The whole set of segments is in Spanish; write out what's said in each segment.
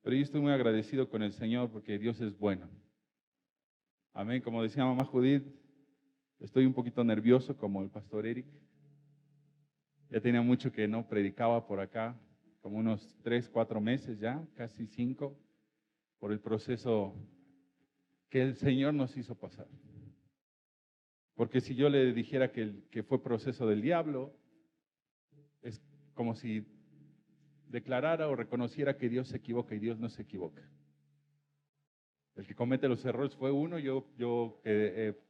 Pero yo estoy muy agradecido con el Señor porque Dios es bueno. Amén. Como decía mamá Judith, estoy un poquito nervioso como el pastor Eric. Ya tenía mucho que no predicaba por acá, como unos 3, 4 meses ya, casi 5, por el proceso que el Señor nos hizo pasar. Porque si yo le dijera que fue proceso del diablo, es como si declarara o reconociera que Dios se equivoca y Dios no se equivoca. El que comete los errores fue uno, yo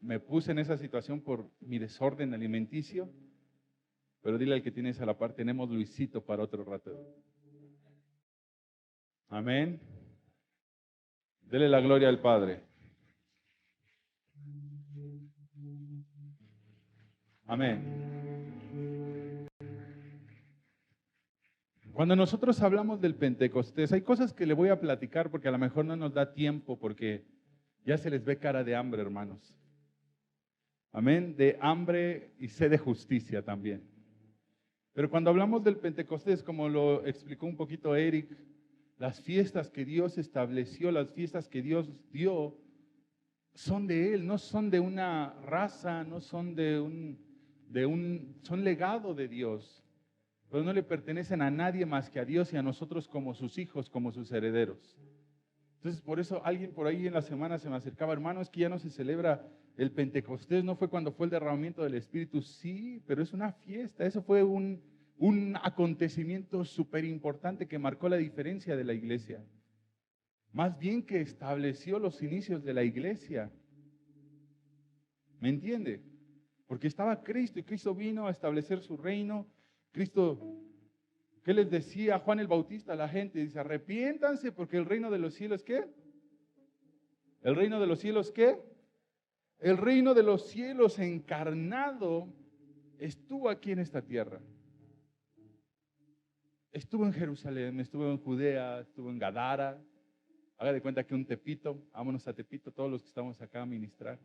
me puse en esa situación por mi desorden alimenticio, pero dile al que tienes a la par, tenemos Luisito para otro rato. Amén. Dele la gloria al Padre. Amén. Cuando nosotros hablamos del Pentecostés, hay cosas que le voy a platicar porque a lo mejor no nos da tiempo porque ya se les ve cara de hambre, hermanos. Amén, de hambre y sed de justicia también. Pero cuando hablamos del Pentecostés, como lo explicó un poquito Eric, las fiestas que Dios estableció, las fiestas que Dios dio, son de Él, no son de una raza, no son son legado de Dios, pero no le pertenecen a nadie más que a Dios y a nosotros como sus hijos, como sus herederos. Entonces, por eso alguien por ahí en la semana se me acercaba, hermano, es que ya no se celebra el Pentecostés, ¿no fue cuando fue el derramamiento del Espíritu? Sí, pero es una fiesta, eso fue un acontecimiento súper importante que marcó la diferencia de la iglesia. Más bien que estableció los inicios de la iglesia. ¿Me entiende? Porque estaba Cristo y Cristo vino a establecer su reino. Cristo, ¿qué les decía Juan el Bautista a la gente? Dice, arrepiéntanse porque el reino de los cielos, ¿qué? ¿El reino de los cielos qué? El reino de los cielos encarnado estuvo aquí en esta tierra. Estuvo en Jerusalén, estuvo en Judea, estuvo en Gadara. Haga de cuenta que un Tepito, vámonos a Tepito todos los que estamos acá a ministrar.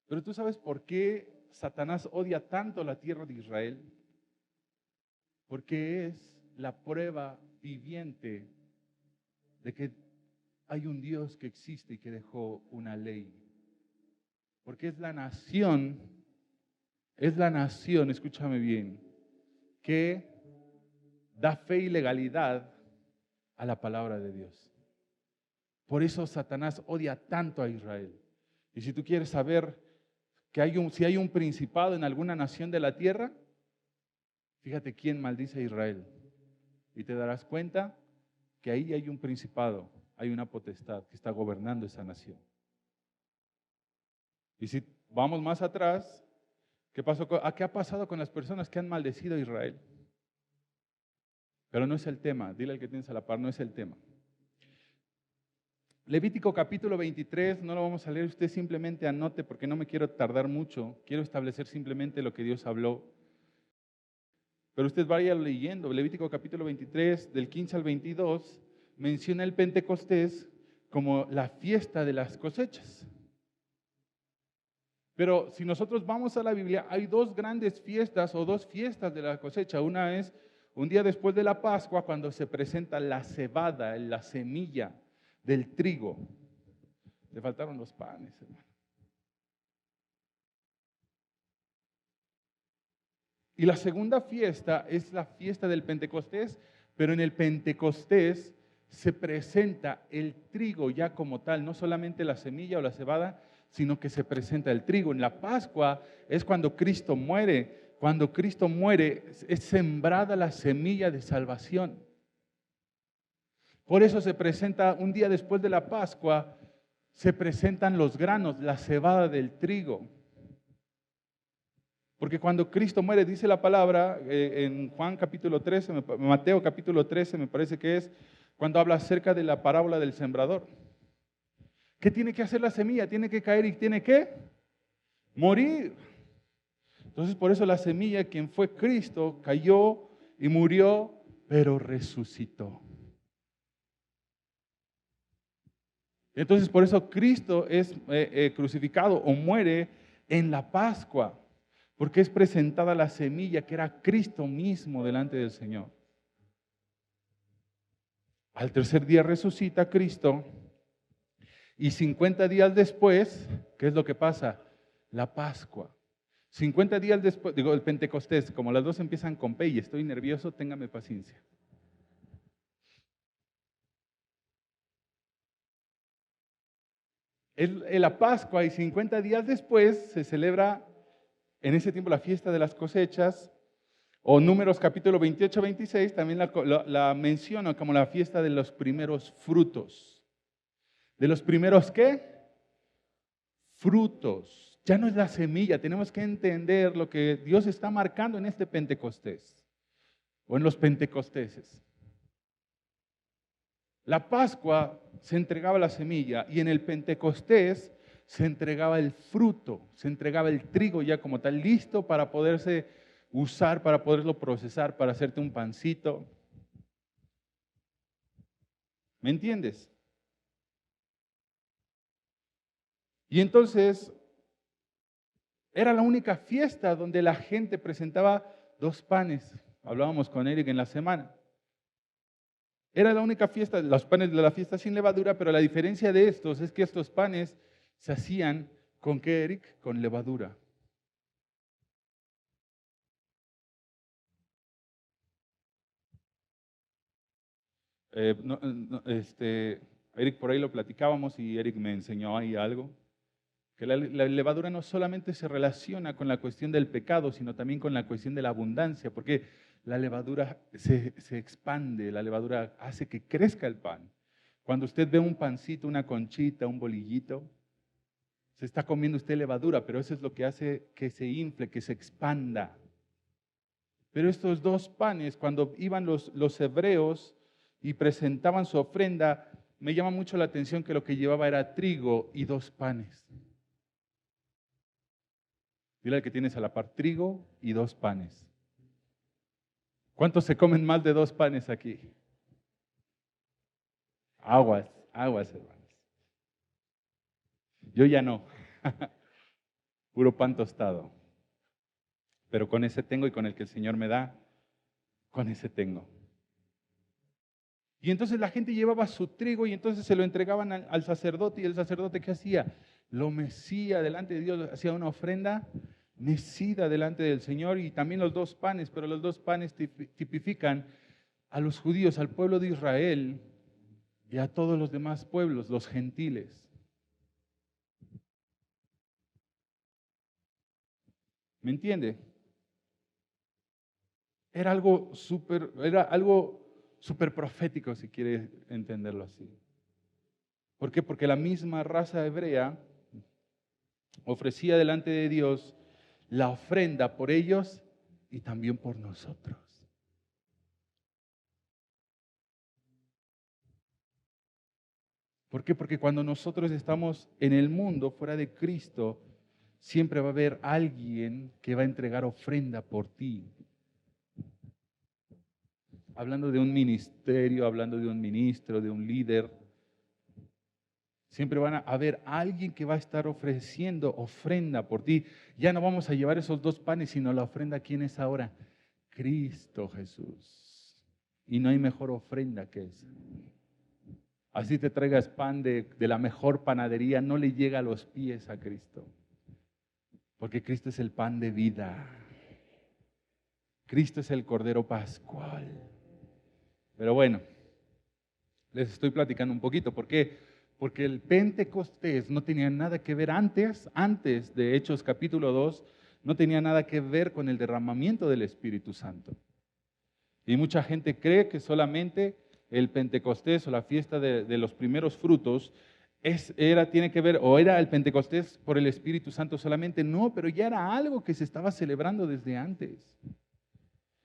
Pero tú sabes por qué Satanás odia tanto la tierra de Israel. Porque es la prueba viviente de que hay un Dios que existe y que dejó una ley. Porque es la nación, escúchame bien, que da fe y legalidad a la palabra de Dios. Por eso Satanás odia tanto a Israel. Y si tú quieres saber que si hay un principado en alguna nación de la tierra, fíjate quién maldice a Israel. Y te darás cuenta que ahí hay un principado, hay una potestad que está gobernando esa nación. Y si vamos más atrás, ¿qué ha pasado con las personas que han maldecido a Israel? Pero no es el tema, dile al que tienes a la par, no es el tema. Levítico capítulo 23, no lo vamos a leer, usted simplemente anote porque no me quiero tardar mucho, quiero establecer simplemente lo que Dios habló. Pero usted vaya leyendo, Levítico capítulo 23, del 15 al 22, menciona el Pentecostés como la fiesta de las cosechas. Pero si nosotros vamos a la Biblia, hay dos grandes fiestas o dos fiestas de la cosecha. Una es un día después de la Pascua, cuando se presenta la cebada, la semilla del trigo. Le faltaron los panes, hermano. Y la segunda fiesta es la fiesta del Pentecostés, pero en el Pentecostés se presenta el trigo ya como tal, no solamente la semilla o la cebada, sino que se presenta el trigo. En la Pascua es cuando Cristo muere. Cuando Cristo muere es sembrada la semilla de salvación. Por eso se presenta un día después de la Pascua, se presentan los granos, la cebada del trigo. Porque cuando Cristo muere, dice la palabra en Juan capítulo 13, Mateo capítulo 13 me parece que es, cuando habla acerca de la parábola del sembrador. ¿Qué tiene que hacer la semilla? Tiene que caer y tiene que morir. Entonces por eso la semilla, quien fue Cristo, cayó y murió, pero resucitó. Entonces por eso Cristo es crucificado o muere en la Pascua. Porque es presentada la semilla que era Cristo mismo delante del Señor. Al tercer día resucita Cristo y 50 días después, ¿qué es lo que pasa? La Pascua. 50 días después, digo, el Pentecostés, como las dos empiezan con P y estoy nervioso, téngame paciencia. Es la Pascua y 50 días después se celebra en ese tiempo la fiesta de las cosechas, o Números capítulo 28-26 también la menciona como la fiesta de los primeros frutos. ¿De los primeros qué? Frutos. Ya no es la semilla, tenemos que entender lo que Dios está marcando en este Pentecostés, o en los Pentecosteses. La Pascua se entregaba la semilla y en el Pentecostés se entregaba el fruto, se entregaba el trigo ya como tal, listo para poderse usar, para poderlo procesar, para hacerte un pancito. ¿Me entiendes? Y entonces era la única fiesta donde la gente presentaba 2 panes. Hablábamos con Eric en la semana. Era la única fiesta, los panes de la fiesta sin levadura, pero la diferencia de estos es que estos panes se hacían ¿con qué, Eric? Con levadura. Eric por ahí lo platicábamos y Eric me enseñó ahí algo, que la levadura no solamente se relaciona con la cuestión del pecado, sino también con la cuestión de la abundancia, porque la levadura se expande, la levadura hace que crezca el pan. Cuando usted ve un pancito, una conchita, un bolillito, se está comiendo usted levadura, pero eso es lo que hace que se infle, que se expanda. Pero estos 2 panes, cuando iban los hebreos y presentaban su ofrenda, me llama mucho la atención que lo que llevaba era trigo y 2 panes. Dile al que tienes a la par, trigo y 2 panes. ¿Cuántos se comen más de 2 panes aquí? Aguas, aguas, hermanos. Yo ya no. Puro pan tostado. Pero con ese tengo y con el que el Señor me da, con ese tengo. Y entonces la gente llevaba su trigo y entonces se lo entregaban al sacerdote. ¿Y el sacerdote qué hacía? Lo mecía delante de Dios, hacía una ofrenda mecida delante del Señor. Y también los 2 panes, pero los 2 panes tipifican a los judíos, al pueblo de Israel y a todos los demás pueblos, los gentiles. ¿Me entiende? Era algo súper profético, si quiere entenderlo así. ¿Por qué? Porque la misma raza hebrea ofrecía delante de Dios la ofrenda por ellos y también por nosotros. ¿Por qué? Porque cuando nosotros estamos en el mundo, fuera de Cristo, siempre va a haber alguien que va a entregar ofrenda por ti. Hablando de un ministerio, hablando de un ministro, de un líder, siempre van a haber alguien que va a estar ofreciendo ofrenda por ti. Ya no vamos a llevar esos 2 panes, sino la ofrenda, ¿quién es ahora? Cristo Jesús. Y no hay mejor ofrenda que esa. Así te traigas pan de la mejor panadería, no le llega a los pies a Cristo. Porque Cristo es el pan de vida. Cristo es el Cordero Pascual. Pero bueno, les estoy platicando un poquito. ¿Por qué? Porque el Pentecostés no tenía nada que ver antes de Hechos capítulo 2, no tenía nada que ver con el derramamiento del Espíritu Santo. Y mucha gente cree que solamente el Pentecostés o la fiesta de los primeros frutos tiene que ver, o era el Pentecostés por el Espíritu Santo solamente. No, pero ya era algo que se estaba celebrando desde antes.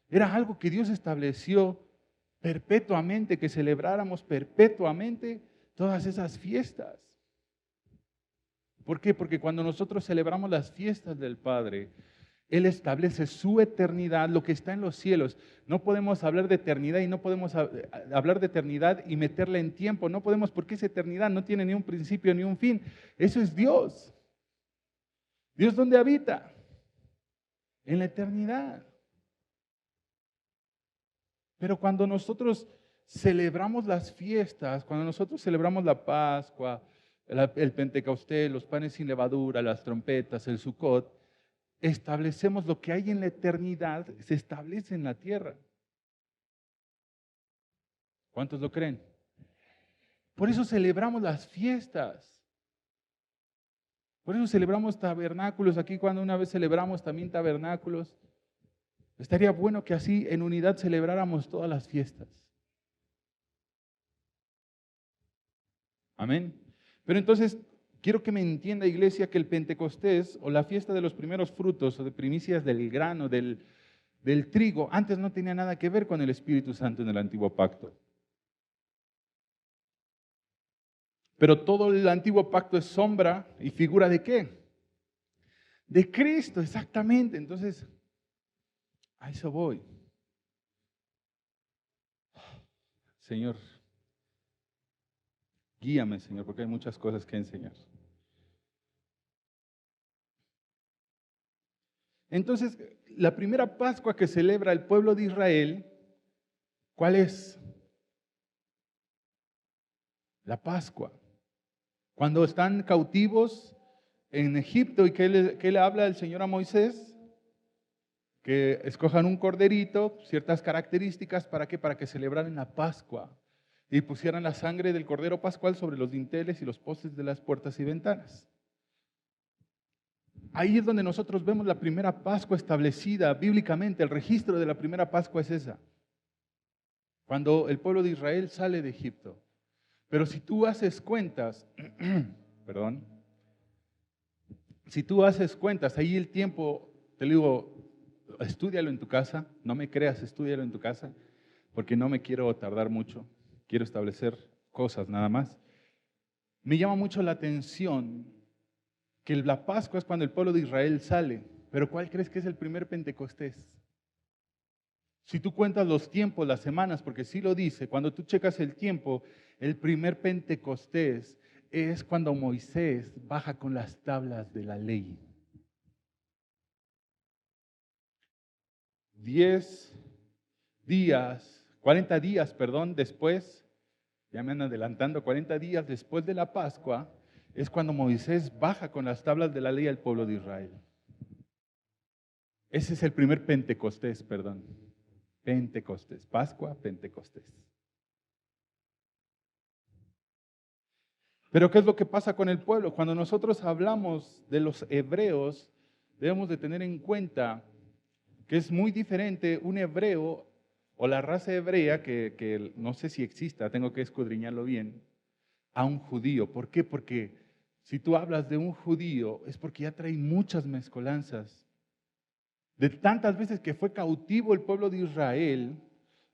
Era algo que Dios estableció perpetuamente, que celebráramos perpetuamente todas esas fiestas. ¿Por qué? Porque cuando nosotros celebramos las fiestas del Padre, Él establece su eternidad, lo que está en los cielos. No podemos hablar de eternidad y no podemos hablar de eternidad y meterla en tiempo. No podemos, porque esa eternidad no tiene ni un principio ni un fin. Eso es Dios. ¿Dios dónde habita? En la eternidad. Pero cuando nosotros celebramos las fiestas, cuando nosotros celebramos la Pascua, el Pentecostés, los panes sin levadura, las trompetas, el Sucot, establecemos lo que hay en la eternidad, se establece en la tierra. ¿Cuántos lo creen? Por eso celebramos las fiestas. Por eso celebramos tabernáculos. Aquí cuando una vez celebramos también tabernáculos, estaría bueno que así en unidad celebráramos todas las fiestas. Amén. Pero entonces, quiero que me entienda, iglesia, que el Pentecostés o la fiesta de los primeros frutos o de primicias del grano, del trigo, antes no tenía nada que ver con el Espíritu Santo en el Antiguo Pacto. Pero todo el Antiguo Pacto es sombra y figura ¿de qué? De Cristo, exactamente. Entonces, a eso voy. Señor, guíame, Señor, porque hay muchas cosas que enseñar. Entonces, la primera Pascua que celebra el pueblo de Israel, ¿cuál es? La Pascua. Cuando están cautivos en Egipto y ¿qué le habla el Señor a Moisés? Que escojan un corderito, ciertas características, ¿para qué? Para que celebraran la Pascua y pusieran la sangre del cordero pascual sobre los dinteles y los postes de las puertas y ventanas. Ahí es donde nosotros vemos la primera Pascua establecida bíblicamente. El registro de la primera Pascua es esa. Cuando el pueblo de Israel sale de Egipto. Pero si tú haces cuentas, perdón, si tú haces cuentas, ahí el tiempo, te digo, estúdialo en tu casa, no me creas, estúdialo en tu casa, porque no me quiero tardar mucho, quiero establecer cosas nada más. Me llama mucho la atención que la Pascua es cuando el pueblo de Israel sale, pero ¿cuál crees que es el primer Pentecostés? Si tú cuentas los tiempos, las semanas, porque sí lo dice, cuando tú checas el tiempo, el primer Pentecostés es cuando Moisés baja con las tablas de la ley. 40 días, después, ya me andan adelantando, 40 días después de la Pascua, es cuando Moisés baja con las tablas de la ley al pueblo de Israel. Ese es el primer Pentecostés, Pentecostés, Pascua, Pentecostés. Pero ¿qué es lo que pasa con el pueblo? Cuando nosotros hablamos de los hebreos, debemos de tener en cuenta que es muy diferente un hebreo o la raza hebrea, que no sé si exista, tengo que escudriñarlo bien, a un judío. ¿Por qué? Porque si tú hablas de un judío es porque ya trae muchas mezcolanzas. De tantas veces que fue cautivo el pueblo de Israel,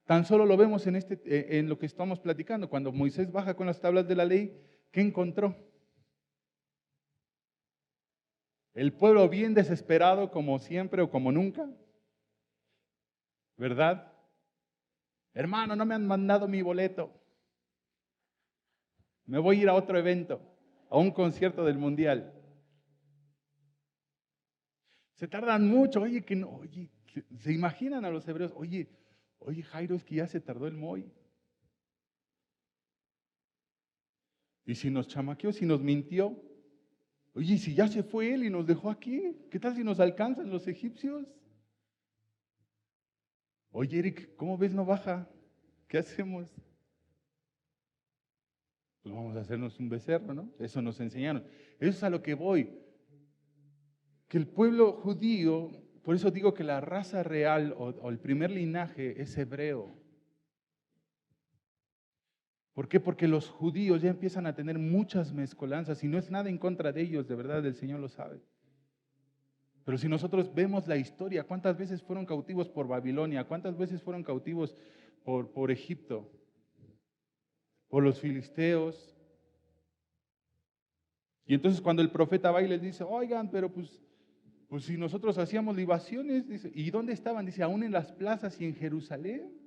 tan solo lo vemos en lo que estamos platicando. Cuando Moisés baja con las tablas de la ley, ¿qué encontró? El pueblo bien desesperado como siempre o como nunca, ¿verdad? Hermano, no me han mandado mi boleto. Me voy a ir a otro evento, a un concierto del Mundial. Se tardan mucho, se imaginan a los hebreos, oye, Jairo, es que ya se tardó el Moy. Y si nos chamaqueó, si nos mintió, oye, si ya se fue él y nos dejó aquí, ¿qué tal si nos alcanzan los egipcios? Oye, Eric, ¿cómo ves no baja? ¿Qué hacemos? Pues vamos a hacernos un becerro, ¿no? Eso nos enseñaron. Eso es a lo que voy. Que el pueblo judío, por eso digo que la raza real o el primer linaje es hebreo. ¿Por qué? Porque los judíos ya empiezan a tener muchas mezcolanzas y no es nada en contra de ellos, de verdad, el Señor lo sabe. Pero si nosotros vemos la historia, ¿cuántas veces fueron cautivos por Babilonia? ¿Cuántas veces fueron cautivos por Egipto? Por los filisteos. Y entonces cuando el profeta va y les dice, oigan, pero pues si nosotros hacíamos libaciones, dice, ¿y dónde estaban? Dice, aún en las plazas y en Jerusalén.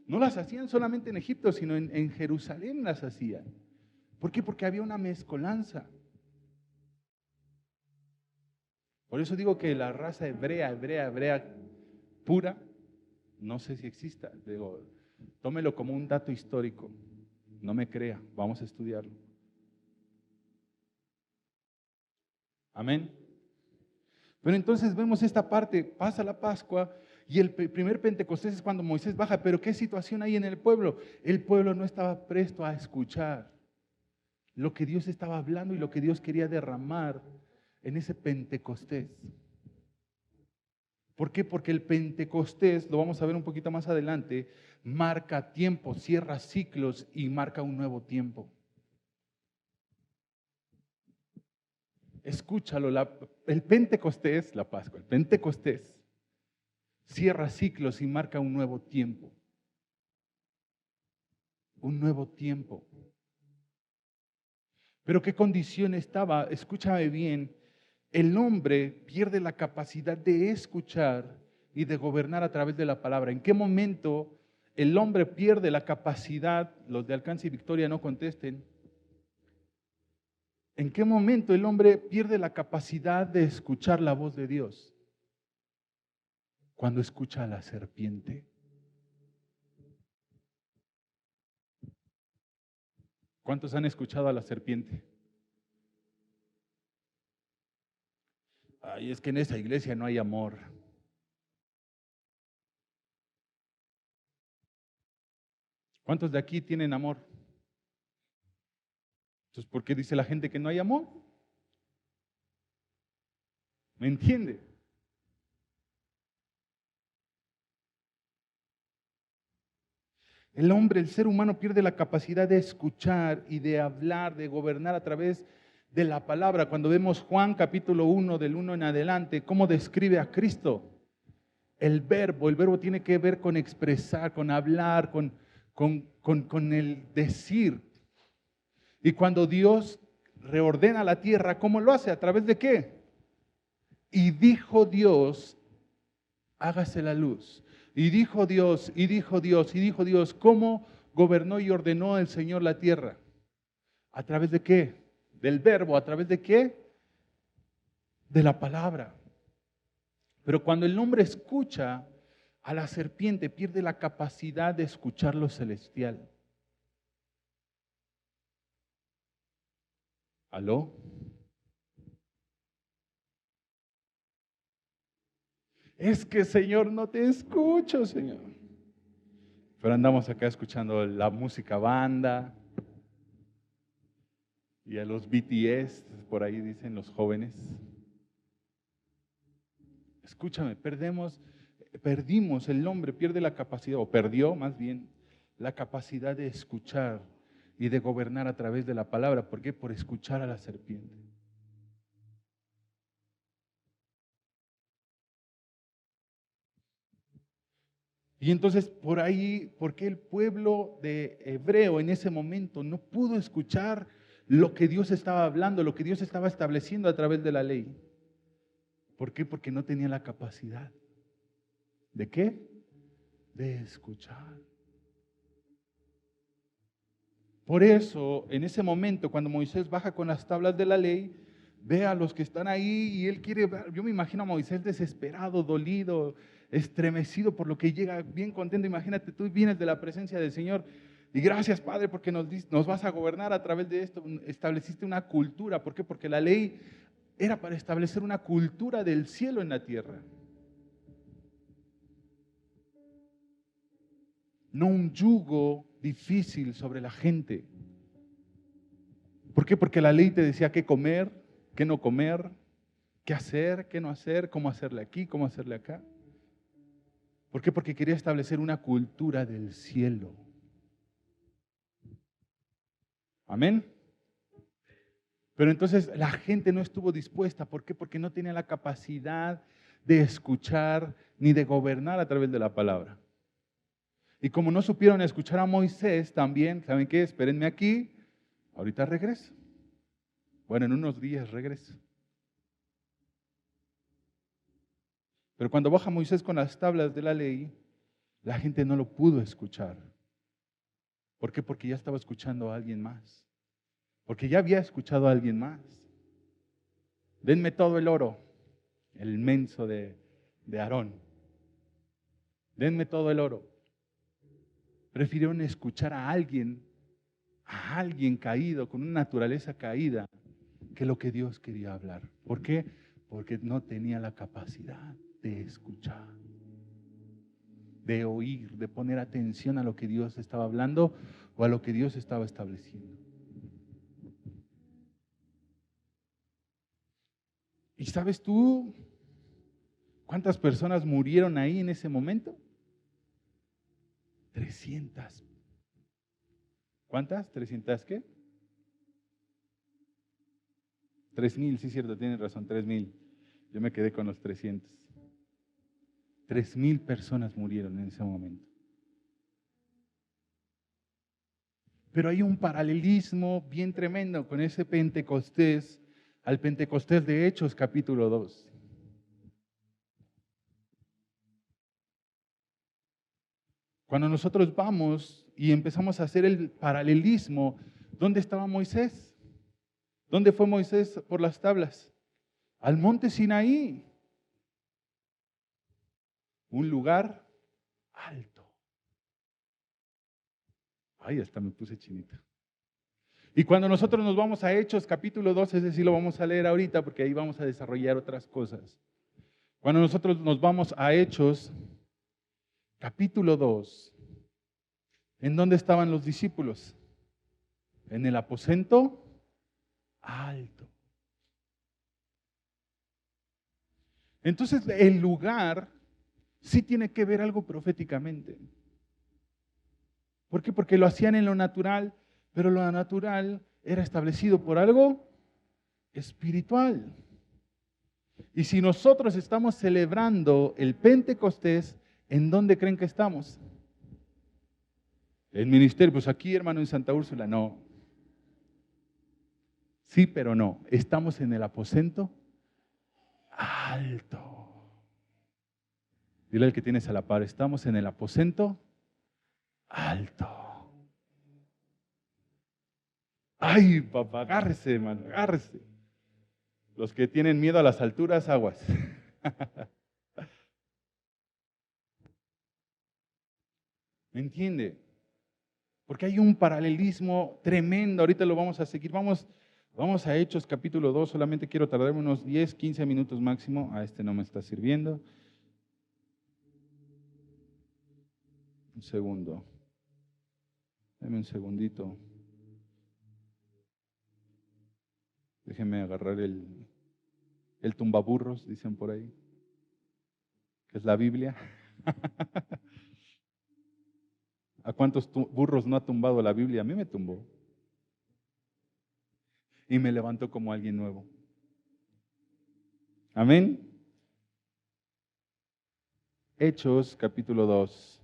No las hacían solamente en Egipto, sino en Jerusalén las hacían. ¿Por qué? Porque había una mezcolanza. Por eso digo que la raza hebrea pura, no sé si exista. Digo, Tómelo como un dato histórico. No me crea, vamos a estudiarlo. Amén. Pero entonces vemos esta parte, pasa la Pascua y el primer Pentecostés es cuando Moisés baja. Pero ¿qué situación hay en el pueblo? El pueblo no estaba presto a escuchar lo que Dios estaba hablando y lo que Dios quería derramar en ese Pentecostés. ¿Por qué? Porque el Pentecostés, lo vamos a ver un poquito más adelante, marca tiempo, cierra ciclos y marca un nuevo tiempo. Escúchalo, el Pentecostés, la Pascua, el Pentecostés cierra ciclos y marca un nuevo tiempo. Un nuevo tiempo. Pero ¿qué condición estaba? Escúchame bien. El hombre pierde la capacidad de escuchar y de gobernar a través de la palabra. ¿En qué momento el hombre pierde la capacidad? Los de Alcance y Victoria no contesten. ¿En qué momento el hombre pierde la capacidad de escuchar la voz de Dios? Cuando escucha a la serpiente. ¿Cuántos han escuchado a la serpiente? Ay, es que en esa iglesia no hay amor. ¿Cuántos de aquí tienen amor? Entonces, ¿por qué dice la gente que no hay amor? ¿Me entiende? El hombre, el ser humano pierde la capacidad de escuchar y de hablar, de gobernar a través de la palabra. Cuando vemos Juan capítulo 1, del 1 en adelante, cómo describe a Cristo. El verbo tiene que ver con expresar, con hablar, con el decir. Y cuando Dios reordena la tierra, ¿cómo lo hace? ¿A través de qué? Y dijo Dios, hágase la luz. Y dijo Dios, y dijo Dios, y dijo Dios, ¿cómo gobernó y ordenó el Señor la tierra? ¿A través de qué? Del verbo. ¿A través de qué? De la palabra. Pero cuando el hombre escucha a la serpiente, pierde la capacidad de escuchar lo celestial. ¿Aló? Es que, Señor, no te escucho, Señor. Pero andamos acá escuchando la música banda y a los BTS, por ahí dicen los jóvenes. Escúchame, perdimos, el hombre pierde la capacidad, o perdió más bien, la capacidad de escuchar y de gobernar a través de la palabra. ¿Por qué? Por escuchar a la serpiente. Y entonces por ahí, ¿por qué el pueblo de hebreo en ese momento no pudo escuchar lo que Dios estaba hablando, lo que Dios estaba estableciendo a través de la ley? ¿Por qué? Porque no tenía la capacidad. ¿De qué? De escuchar. Por eso, en ese momento, cuando Moisés baja con las tablas de la ley, ve a los que están ahí y él quiere ver. Yo me imagino a Moisés desesperado, dolido, estremecido por lo que llega, bien contento. Imagínate, tú vienes de la presencia del Señor y gracias, Padre, porque nos vas a gobernar a través de esto. Estableciste una cultura. ¿Por qué? Porque la ley era para establecer una cultura del cielo en la tierra. No un yugo difícil sobre la gente. ¿Por qué? Porque la ley te decía qué comer, qué no comer, qué hacer, qué no hacer, cómo hacerle aquí, cómo hacerle acá. ¿Por qué? Porque quería establecer una cultura del cielo. Amén. Pero entonces la gente no estuvo dispuesta. ¿Por qué? Porque no tenía la capacidad de escuchar ni de gobernar a través de la palabra. Y como no supieron escuchar a Moisés también, ¿saben qué? Espérenme aquí, ahorita regreso. Bueno, en unos días regreso. Pero cuando baja Moisés con las tablas de la ley, la gente no lo pudo escuchar. ¿Por qué? Porque ya estaba escuchando a alguien más. Porque ya había escuchado a alguien más. Denme todo el oro, el menso de Aarón. Denme todo el oro. Prefirieron escuchar a alguien caído, con una naturaleza caída, que lo que Dios quería hablar. ¿Por qué? Porque no tenía la capacidad de escuchar, de oír, de poner atención a lo que Dios estaba hablando o a lo que Dios estaba estableciendo. ¿Y sabes tú cuántas personas murieron ahí en ese momento? 300. ¿Cuántas? ¿300 qué? 3,000, sí es cierto, tienes razón, 3,000. Yo me quedé con los 300. 3,000 personas murieron en ese momento. Pero hay un paralelismo bien tremendo con ese Pentecostés, al Pentecostés de Hechos capítulo 2. Cuando nosotros vamos y empezamos a hacer el paralelismo, ¿dónde estaba Moisés? ¿Dónde fue Moisés por las tablas? Al monte Sinaí. Un lugar alto. Ay, hasta me puse chinita. Y cuando nosotros nos vamos a Hechos capítulo 2, ese sí lo vamos a leer ahorita porque ahí vamos a desarrollar otras cosas. Cuando nosotros nos vamos a Hechos capítulo 2, ¿en dónde estaban los discípulos? En el aposento alto. Entonces el lugar sí tiene que ver algo proféticamente. ¿Por qué? Porque lo hacían en lo natural, pero lo natural era establecido por algo espiritual. Y si nosotros estamos celebrando el Pentecostés, ¿en dónde creen que estamos? El ministerio, pues aquí, hermano, en Santa Úrsula, no. Sí, pero no. Estamos en el aposento alto. Dile al que tienes a la par, estamos en el aposento alto. Ay, papá, agárrese, hermano, agárrese. Los que tienen miedo a las alturas, aguas. ¿Me entiende? Porque hay un paralelismo tremendo. Ahorita lo vamos a seguir. Vamos a Hechos capítulo 2. Solamente quiero tardarme unos 10, 15 minutos máximo. A este no me está sirviendo. Un segundo. Deme un segundito. Déjenme agarrar el tumbaburros, dicen por ahí. Que es la Biblia. ¿A cuántos burros no ha tumbado la Biblia? A mí me tumbó. Y me levantó como alguien nuevo. Amén. Hechos capítulo 2.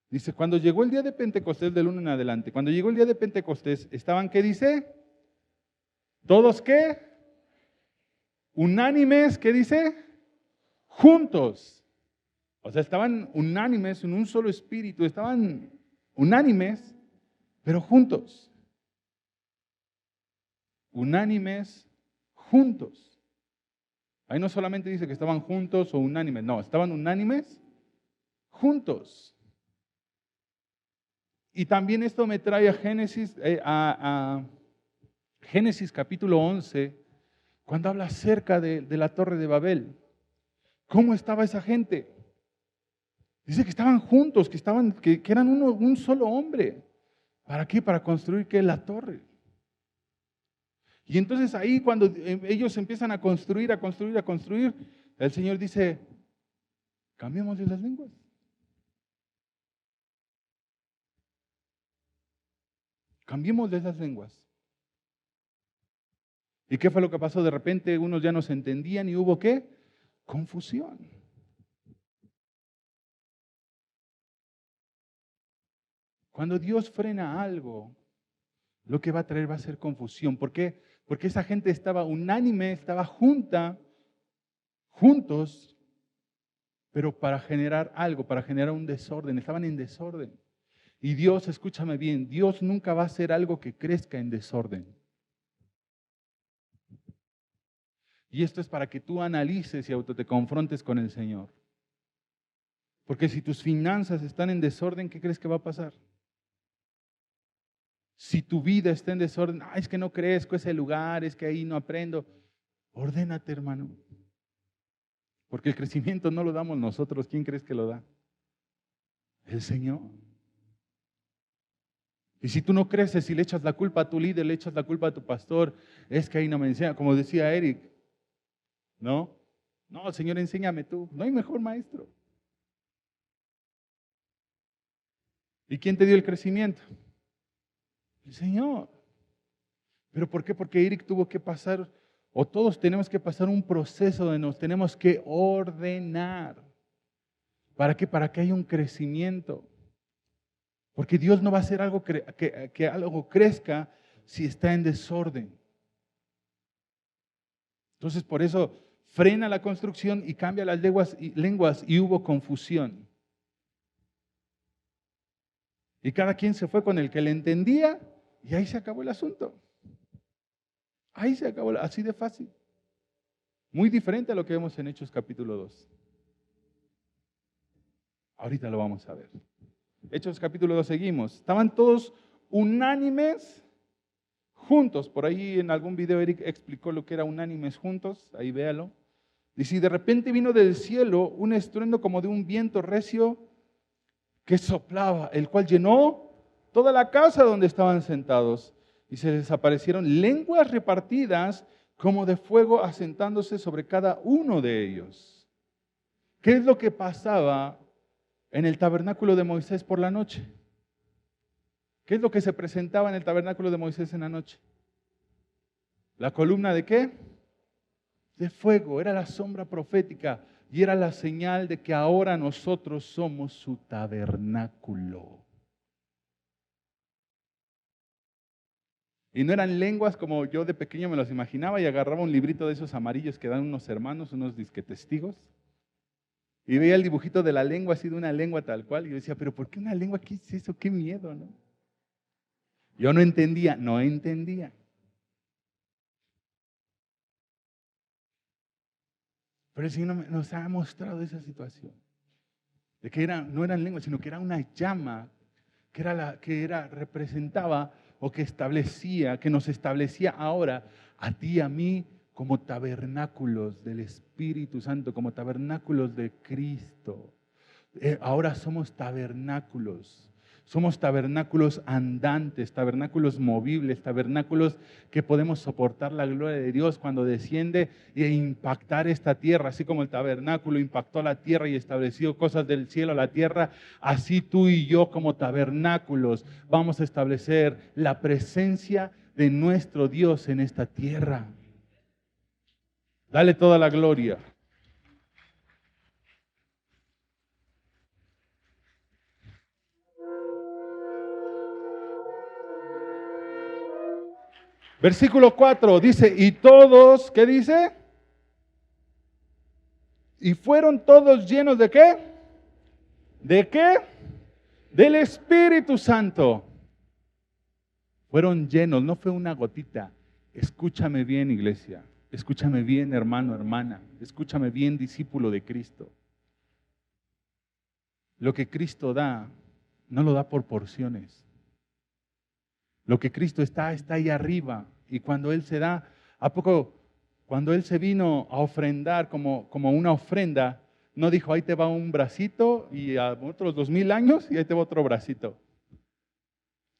Dice, cuando llegó el día de Pentecostés, del 1 en adelante, cuando llegó el día de Pentecostés, estaban, ¿qué dice? ¿Todos qué? Unánimes, ¿qué dice? Juntos. O sea, estaban unánimes en un solo espíritu, estaban unánimes, pero juntos. Unánimes, juntos. Ahí no solamente dice que estaban juntos o unánimes, no, estaban unánimes, juntos. Y también esto me trae a Génesis capítulo 11, cuando habla acerca de la torre de Babel. ¿Cómo estaba esa gente? Dice que estaban juntos, que eran un solo hombre. ¿Para qué? Para construir ¿qué? La torre. Y entonces ahí cuando ellos empiezan a construir, el Señor dice, cambiemos de las lenguas. Cambiemos de esas lenguas. ¿Y qué fue lo que pasó? De repente unos ya no se entendían y hubo ¿qué? Confusión. Cuando Dios frena algo, lo que va a traer va a ser confusión. ¿Por qué? Porque esa gente estaba unánime, estaba juntos, pero para generar algo, para generar un desorden. Estaban en desorden. Y Dios, escúchame bien, Dios nunca va a hacer algo que crezca en desorden. Y esto es para que tú analices y te confrontes con el Señor. Porque si tus finanzas están en desorden, ¿qué crees que va a pasar? Si tu vida está en desorden, es que no crezco ese lugar, es que ahí no aprendo. Ordénate, hermano. Porque el crecimiento no lo damos nosotros. ¿Quién crees que lo da? El Señor. Y si tú no creces y le echas la culpa a tu líder, le echas la culpa a tu pastor, es que ahí no me enseña. Como decía Eric, ¿no? No, Señor, enséñame tú. No hay mejor maestro. ¿Y quién te dio el crecimiento? El Señor. ¿Pero por qué? Porque Eric tuvo que pasar, o todos tenemos que pasar un proceso de nos tenemos que ordenar. ¿Para qué? Para que haya un crecimiento. Porque Dios no va a hacer algo que algo crezca si está en desorden. Entonces, por eso frena la construcción y cambia las lenguas y hubo confusión. Y cada quien se fue con el que le entendía y ahí se acabó el asunto. Ahí se acabó, así de fácil. Muy diferente a lo que vemos en Hechos capítulo 2. Ahorita lo vamos a ver. Hechos capítulo 2 seguimos. Estaban todos unánimes juntos. Por ahí en algún video Eric explicó lo que era unánimes juntos. Ahí véalo. Dice, y de repente vino del cielo un estruendo como de un viento recio que soplaba, el cual llenó toda la casa donde estaban sentados. Y se les aparecieron lenguas repartidas como de fuego asentándose sobre cada uno de ellos. ¿Qué es lo que pasaba en el tabernáculo de Moisés por la noche? ¿Qué es lo que se presentaba en el tabernáculo de Moisés en la noche? ¿La columna de qué? De fuego. Era la sombra profética y era la señal de que ahora nosotros somos su tabernáculo. Y no eran lenguas como yo de pequeño me los imaginaba y agarraba un librito de esos amarillos que dan unos hermanos, unos disquetestigos. Y veía el dibujito de la lengua, así de una lengua tal cual. Y yo decía, pero ¿por qué una lengua? ¿Qué es eso? ¡Qué miedo!, ¿no? Yo no entendía. Pero el Señor nos ha mostrado esa situación. De que no eran lenguas, sino que era una llama que representaba o que nos establecía ahora a ti y a mí como tabernáculos del Espíritu Santo, como tabernáculos de Cristo. Ahora somos tabernáculos andantes, tabernáculos movibles, tabernáculos que podemos soportar la gloria de Dios cuando desciende e impactar esta tierra, así como el tabernáculo impactó la tierra y estableció cosas del cielo a la tierra, así tú y yo como tabernáculos vamos a establecer la presencia de nuestro Dios en esta tierra. Dale toda la gloria. Versículo 4 dice, y todos, ¿qué dice? Y fueron todos llenos ¿de qué? ¿De qué? Del Espíritu Santo. Fueron llenos, no fue una gotita. Escúchame bien, iglesia. Escúchame bien, hermano, hermana. Escúchame bien, discípulo de Cristo. Lo que Cristo da, no lo da por porciones. Lo que Cristo está ahí arriba. Y cuando Él se da, ¿a poco? Cuando Él se vino a ofrendar como una ofrenda, no dijo, ahí te va un bracito y a otros 2000 años y ahí te va otro bracito.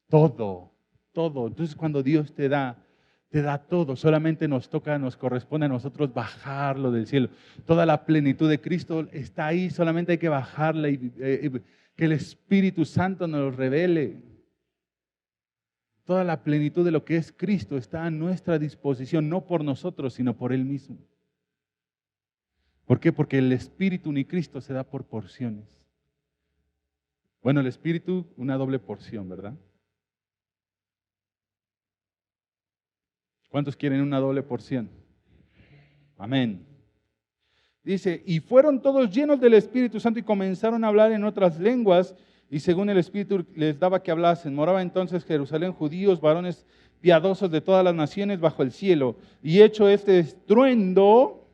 Todo. Entonces cuando Dios te da todo. Solamente nos corresponde a nosotros bajarlo del cielo. Toda la plenitud de Cristo está ahí, solamente hay que bajarla y que el Espíritu Santo nos lo revele. Toda la plenitud de lo que es Cristo está a nuestra disposición, no por nosotros, sino por Él mismo. ¿Por qué? Porque el Espíritu ni Cristo se da por porciones. Bueno, el Espíritu, una doble porción, ¿verdad? ¿Cuántos quieren una doble porción? Amén. Dice, y fueron todos llenos del Espíritu Santo y comenzaron a hablar en otras lenguas, y según el Espíritu les daba que hablasen. Moraba entonces en Jerusalén judíos, varones piadosos de todas las naciones bajo el cielo. Y hecho este estruendo,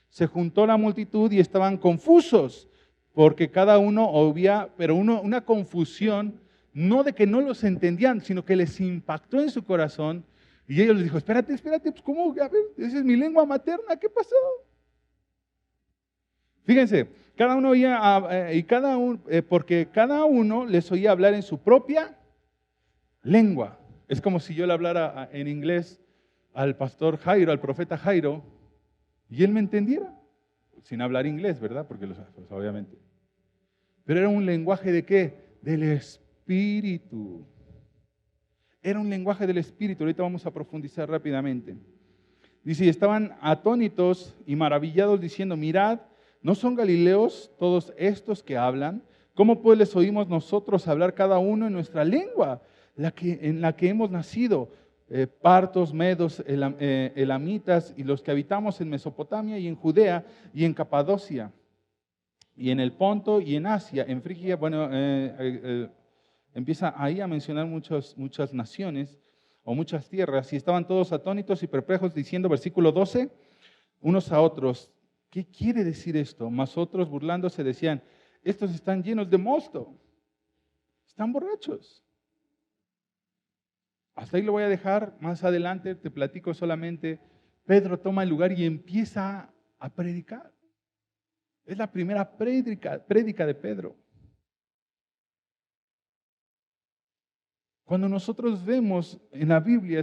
se juntó la multitud y estaban confusos, porque cada uno oía, pero una confusión, no de que no los entendían, sino que les impactó en su corazón. Y ellos les dijo, espérate, pues ¿cómo? A ver, esa es mi lengua materna, ¿qué pasó? Fíjense, cada uno oía, porque cada uno les oía hablar en su propia lengua. Es como si yo le hablara en inglés al pastor Jairo, al profeta Jairo, y él me entendiera, sin hablar inglés, ¿verdad? Porque pues, obviamente. Pero era un lenguaje ¿de qué? Del Espíritu. Era un lenguaje del Espíritu. Ahorita vamos a profundizar rápidamente. Dice, y estaban atónitos y maravillados diciendo, mirad, ¿no son galileos todos estos que hablan? ¿Cómo pues les oímos nosotros hablar cada uno en nuestra lengua, en la que hemos nacido? Partos, medos, elamitas y los que habitamos en Mesopotamia y en Judea y en Capadocia y en el Ponto y en Asia, en Frigia. Bueno, empieza ahí a mencionar muchas naciones o muchas tierras, y estaban todos atónitos y perplejos diciendo, versículo 12, unos a otros, ¿qué quiere decir esto? Mas otros burlándose decían, estos están llenos de mosto, están borrachos. Hasta ahí lo voy a dejar, más adelante te platico solamente. Pedro toma el lugar y empieza a predicar. Es la primera prédica de Pedro. Cuando nosotros vemos en la Biblia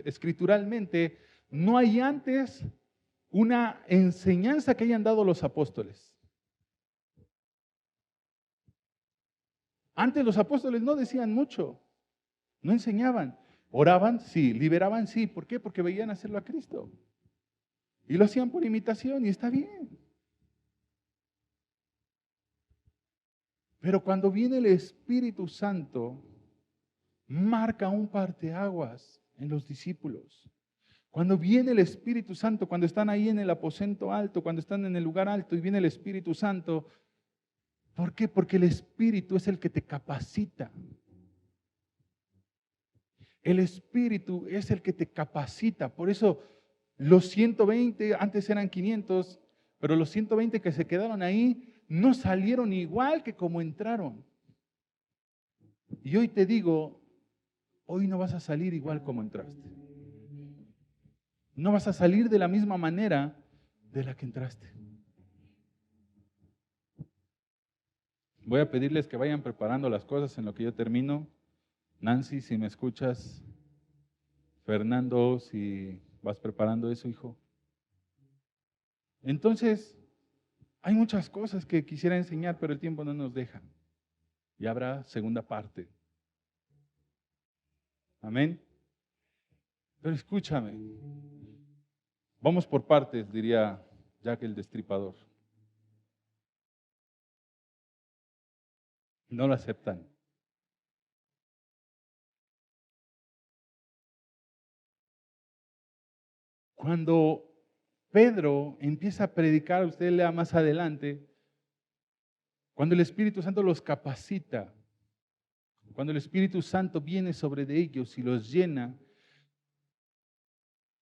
escrituralmente, no hay antes una enseñanza que hayan dado los apóstoles. Antes los apóstoles no decían mucho, no enseñaban. Oraban, sí. Liberaban, sí. ¿Por qué? Porque veían hacerlo a Cristo. Y lo hacían por imitación y está bien. Pero cuando viene el Espíritu Santo, marca un parteaguas en los discípulos. Cuando viene el Espíritu Santo, cuando están ahí en el aposento alto, cuando están en el lugar alto y viene el Espíritu Santo, ¿por qué? Porque el Espíritu es el que te capacita. El Espíritu es el que te capacita. Por eso los 120, antes eran 500, pero los 120 que se quedaron ahí no salieron igual que como entraron. Y hoy te digo, hoy no vas a salir igual como entraste. No vas a salir de la misma manera de la que entraste. Voy a pedirles que vayan preparando las cosas en lo que yo termino. Nancy, si me escuchas. Fernando, si vas preparando eso, hijo. Entonces, hay muchas cosas que quisiera enseñar, pero el tiempo no nos deja. Y habrá segunda parte. Amén. Pero escúchame. Vamos por partes, diría Jack el Destripador. No lo aceptan. Cuando Pedro empieza a predicar, usted lea más adelante, cuando el Espíritu Santo los capacita, cuando el Espíritu Santo viene sobre de ellos y los llena,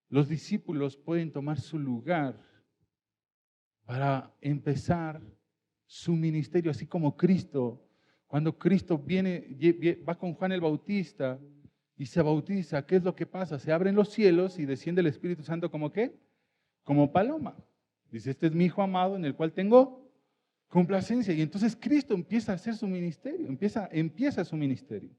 los discípulos pueden tomar su lugar para empezar su ministerio, así como Cristo. Cuando Cristo va con Juan el Bautista y se bautiza, ¿qué es lo que pasa? Se abren los cielos y desciende el Espíritu Santo ¿como qué? Como paloma. Dice, este es mi Hijo amado en el cual tengo complacencia. Y entonces Cristo empieza a hacer su ministerio, empieza su ministerio.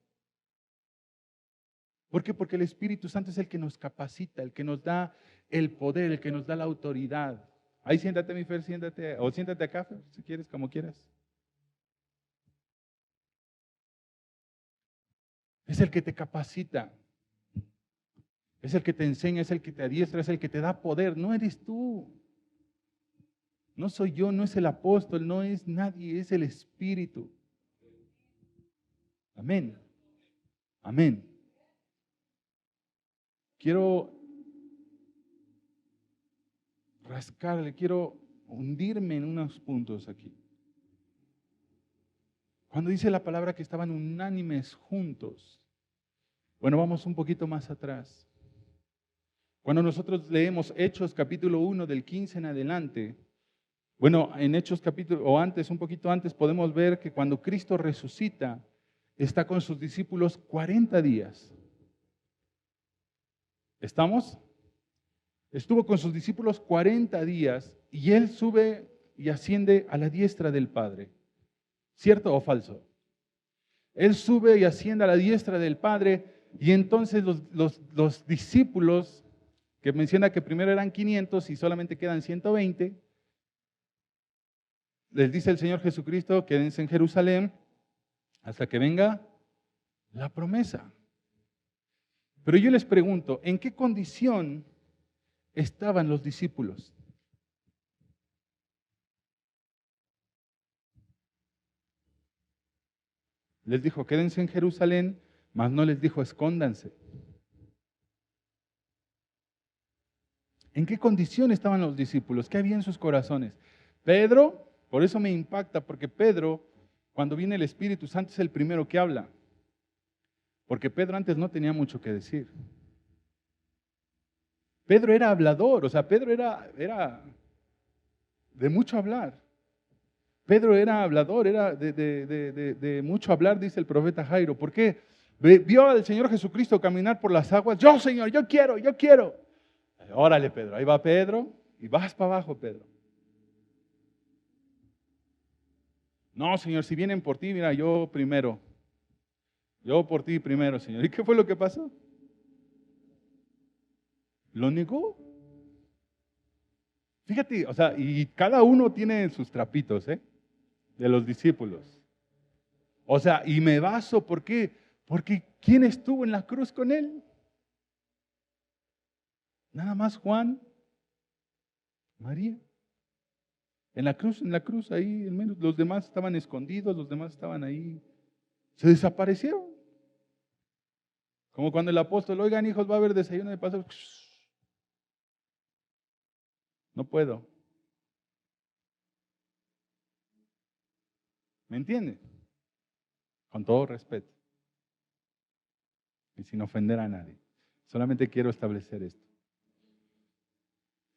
¿Por qué? Porque el Espíritu Santo es el que nos capacita, el que nos da el poder, el que nos da la autoridad. Ahí siéntate, mi Fer, siéntate, o siéntate acá, Fer, si quieres, como quieras. Es el que te capacita, es el que te enseña, es el que te adiestra, es el que te da poder. No eres tú, no soy yo, no es el apóstol, no es nadie, es el Espíritu. Amén, amén. Quiero rascarle, quiero hundirme en unos puntos aquí. Cuando dice la palabra que estaban unánimes juntos, bueno, vamos un poquito más atrás. Cuando nosotros leemos Hechos capítulo 1 del 15 en adelante, Bueno, en Hechos capítulo, o antes, un poquito antes, podemos ver que cuando Cristo resucita, está con sus discípulos 40 días. ¿Estamos? Estuvo con sus discípulos 40 días y Él sube y asciende a la diestra del Padre. ¿Cierto o falso? Él sube y asciende a la diestra del Padre y entonces los discípulos, que menciona que primero eran 500 y solamente quedan 120, les dice el Señor Jesucristo, quédense en Jerusalén hasta que venga la promesa. Pero yo les pregunto, ¿en qué condición estaban los discípulos? Les dijo, quédense en Jerusalén, mas no les dijo, escóndanse. ¿En qué condición estaban los discípulos? ¿Qué había en sus corazones? Pedro, por eso me impacta, porque Pedro, cuando viene el Espíritu Santo, es el primero que habla. Porque Pedro antes no tenía mucho que decir. Pedro era hablador, o sea, Pedro era de mucho hablar. Pedro era hablador, era de mucho hablar, dice el profeta Jairo. ¿Por qué? Vio al Señor Jesucristo caminar por las aguas. Yo, Señor, yo quiero. Órale, Pedro. Ahí va Pedro y vas para abajo, Pedro. No, Señor, si vienen por ti, mira, yo primero. Yo por ti primero, Señor. ¿Y qué fue lo que pasó? Lo negó. Fíjate, o sea, y cada uno tiene sus trapitos, de los discípulos. O sea, y me baso, ¿por qué? Porque ¿quién estuvo en la cruz con él? Nada más Juan, María. En la cruz, ahí, al menos, los demás estaban escondidos, los demás estaban ahí. Se desaparecieron. Como cuando el apóstol, oigan hijos, va a haber desayuno de paso. No puedo. ¿Me entienden? Con todo respeto. Y sin ofender a nadie. Solamente quiero establecer esto.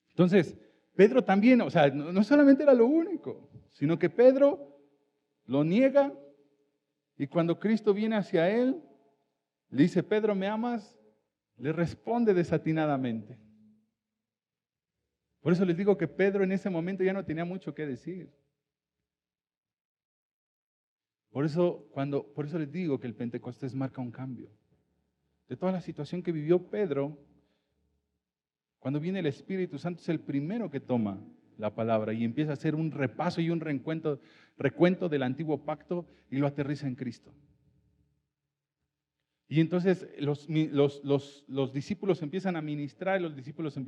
Entonces, Pedro también, o sea, no solamente era lo único, sino que Pedro lo niega y cuando Cristo viene hacia él, le dice, Pedro, ¿me amas? Le responde desatinadamente. Por eso les digo que Pedro en ese momento ya no tenía mucho que decir. Por eso les digo que el Pentecostés marca un cambio. De toda la situación que vivió Pedro, cuando viene el Espíritu Santo es el primero que toma la palabra y empieza a hacer un repaso y un recuento del antiguo pacto y lo aterriza en Cristo. Y entonces los discípulos empiezan a ministrar, los discípulos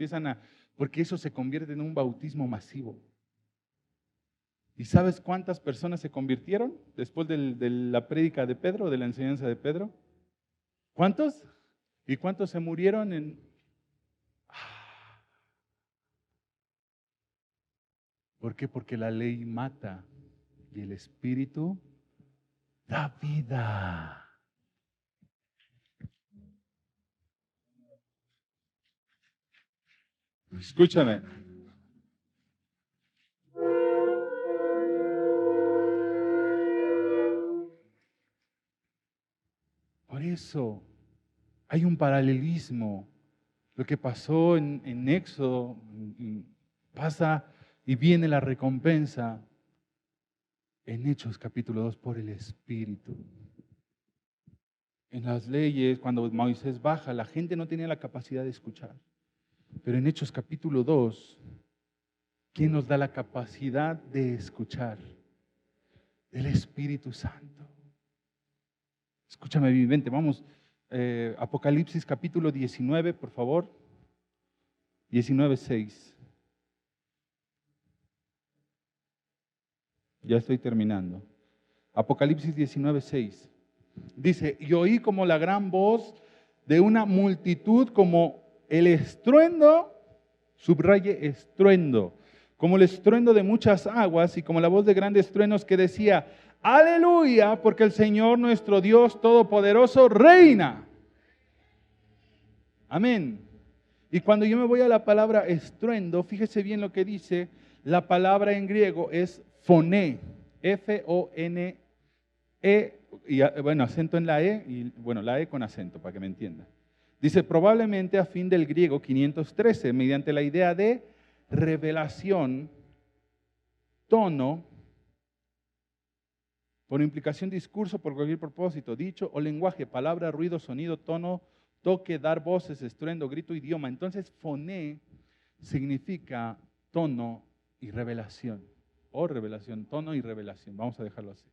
porque eso se convierte en un bautismo masivo. ¿Y sabes cuántas personas se convirtieron después de la prédica de Pedro, de la enseñanza de Pedro? ¿Cuántos? ¿Y cuántos se murieron ¿Por qué? Porque la ley mata y el Espíritu da vida. Escúchame. Por eso hay un paralelismo. Lo que pasó en Éxodo pasa y viene la recompensa en Hechos capítulo 2 por el Espíritu. En las leyes, cuando Moisés baja, la gente no tenía la capacidad de escuchar. Pero en Hechos capítulo 2, ¿quién nos da la capacidad de escuchar? El Espíritu Santo. Escúchame, vivente, vamos. Apocalipsis capítulo 19, por favor. 19:6. Ya estoy terminando. Apocalipsis 19:6. Dice, y oí como la gran voz de una multitud, como el estruendo, subraye estruendo, como el estruendo de muchas aguas y como la voz de grandes truenos que decía, aleluya, porque el Señor nuestro Dios Todopoderoso reina. Amén. Y cuando yo me voy a la palabra estruendo, fíjese bien lo que dice, La palabra en griego es foné, F-O-N-E, y bueno, acento en la E, y bueno, la E con acento, para que me entienda. Dice, probablemente a fin del griego 513, mediante la idea de revelación, tono, por implicación discurso, por cualquier propósito, dicho o lenguaje, palabra, ruido, sonido, tono, toque, dar voces, estruendo, grito, idioma. Entonces, foné significa tono y revelación. O revelación, tono y revelación. Vamos a dejarlo así.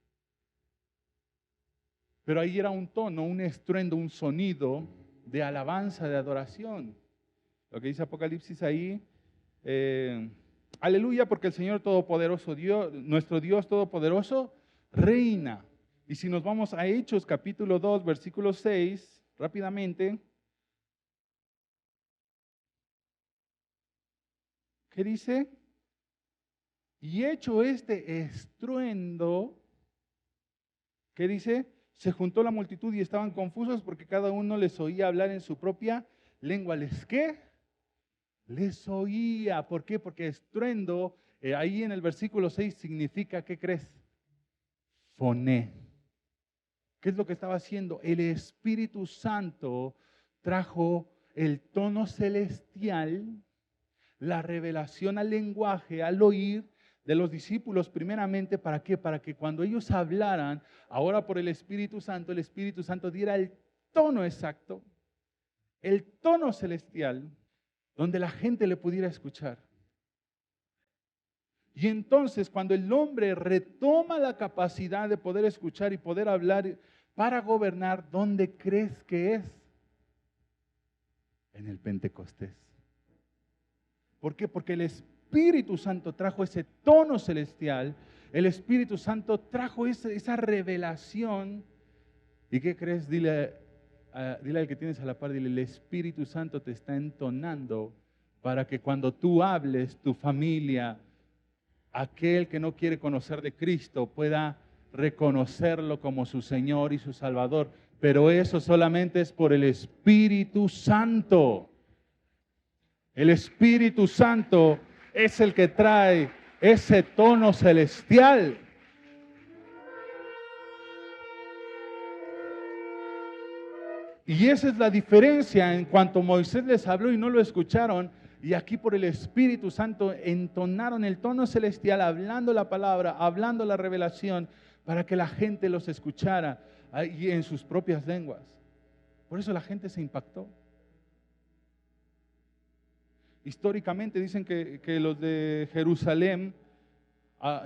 Pero ahí era un tono, un estruendo, un sonido de alabanza, de adoración. Lo que dice Apocalipsis ahí, aleluya, porque el Señor Todopoderoso, Dios, nuestro Dios Todopoderoso, reina. Y si nos vamos a Hechos capítulo 2, versículo 6, rápidamente, ¿qué dice? Y hecho este estruendo, ¿qué dice? Se juntó la multitud y estaban confusos porque cada uno les oía hablar en su propia lengua. ¿Les qué? Les oía. ¿Por qué? Porque estruendo, ahí en el versículo 6 significa, ¿qué crees? Foné. ¿Qué es lo que estaba haciendo? El Espíritu Santo trajo el tono celestial, la revelación al lenguaje, al oír de los discípulos primeramente. ¿Para qué? Para que cuando ellos hablaran, ahora por el Espíritu Santo diera el tono exacto, el tono celestial, donde la gente le pudiera escuchar. Y entonces cuando el hombre retoma la capacidad de poder escuchar y poder hablar para gobernar, ¿dónde crees que es? En el Pentecostés. ¿Por qué? Porque el Espíritu Santo trajo ese tono celestial, el Espíritu Santo trajo esa revelación. ¿Y qué crees? Dile al que tienes a la par, dile, el Espíritu Santo te está entonando para que cuando tú hables, tu familia, aquel que no quiere conocer de Cristo pueda reconocerlo como su Señor y su Salvador. Pero eso solamente es por el Espíritu Santo. El Espíritu Santo es el que trae ese tono celestial. Y esa es la diferencia en cuanto Moisés les habló y no lo escucharon. Y aquí por el Espíritu Santo entonaron el tono celestial, hablando la palabra, hablando la revelación, para que la gente los escuchara y en sus propias lenguas. Por eso la gente se impactó. Históricamente dicen que los de Jerusalén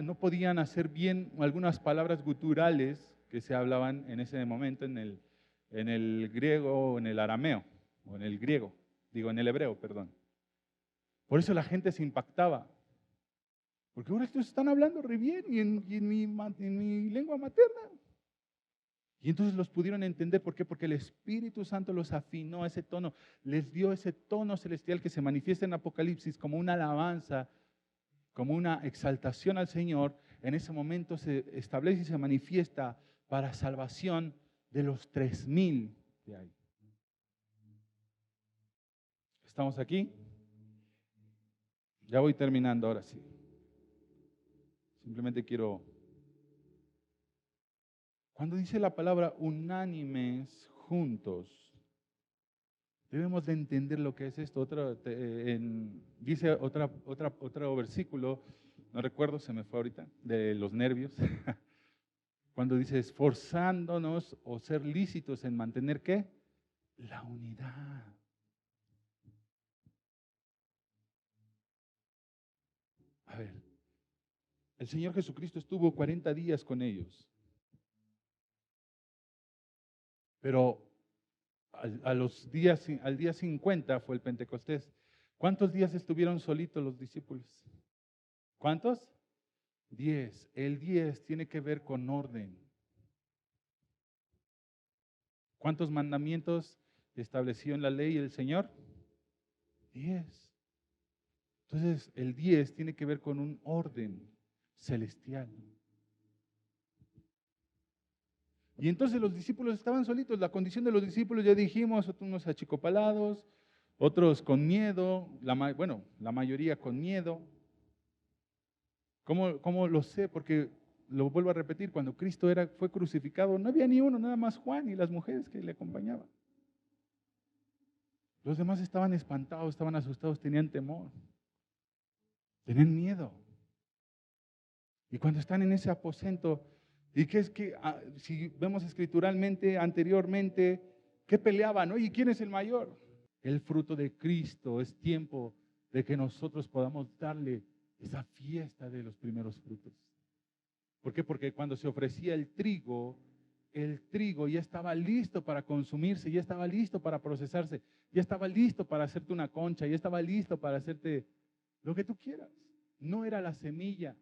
no podían hacer bien algunas palabras guturales que se hablaban en ese momento en el griego o en el arameo, o en el griego, en el hebreo, perdón. Por eso la gente se impactaba. Porque ahora estos están hablando re bien y en mi lengua materna. Y entonces los pudieron entender. ¿Por qué? Porque el Espíritu Santo los afinó a ese tono, les dio ese tono celestial que se manifiesta en Apocalipsis como una alabanza, como una exaltación al Señor. En ese momento se establece y se manifiesta para salvación de los 3,000 de ahí. ¿Estamos aquí? Ya voy terminando ahora sí. Simplemente quiero... Cuando dice la palabra unánimes, juntos, debemos de entender lo que es esto. Dice otro versículo, no recuerdo, se me fue ahorita, de los nervios. Cuando dice esforzándonos o ser lícitos en mantener ¿qué? La unidad. A ver, el Señor Jesucristo estuvo 40 días con ellos. Pero al día 50 fue el Pentecostés. ¿Cuántos días estuvieron solitos los discípulos? ¿Cuántos? 10. El 10 tiene que ver con orden. ¿Cuántos mandamientos estableció en la ley el Señor? 10. Entonces, el 10 tiene que ver con un orden celestial. Y entonces los discípulos estaban solitos. La condición de los discípulos, ya dijimos, unos achicopalados, otros con miedo, la mayoría con miedo. ¿Cómo lo sé? Porque lo vuelvo a repetir, cuando Cristo fue crucificado, no había ni uno, nada más Juan y las mujeres que le acompañaban. Los demás estaban espantados, estaban asustados, tenían temor, tenían miedo. Y cuando están en ese aposento, ¿y qué es que, si vemos escrituralmente, anteriormente, qué peleaban? Oye, ¿quién es el mayor? El fruto de Cristo. Es tiempo de que nosotros podamos darle esa fiesta de los primeros frutos. ¿Por qué? Porque cuando se ofrecía el trigo ya estaba listo para consumirse, ya estaba listo para procesarse, ya estaba listo para hacerte una concha, ya estaba listo para hacerte lo que tú quieras. No era la semilla,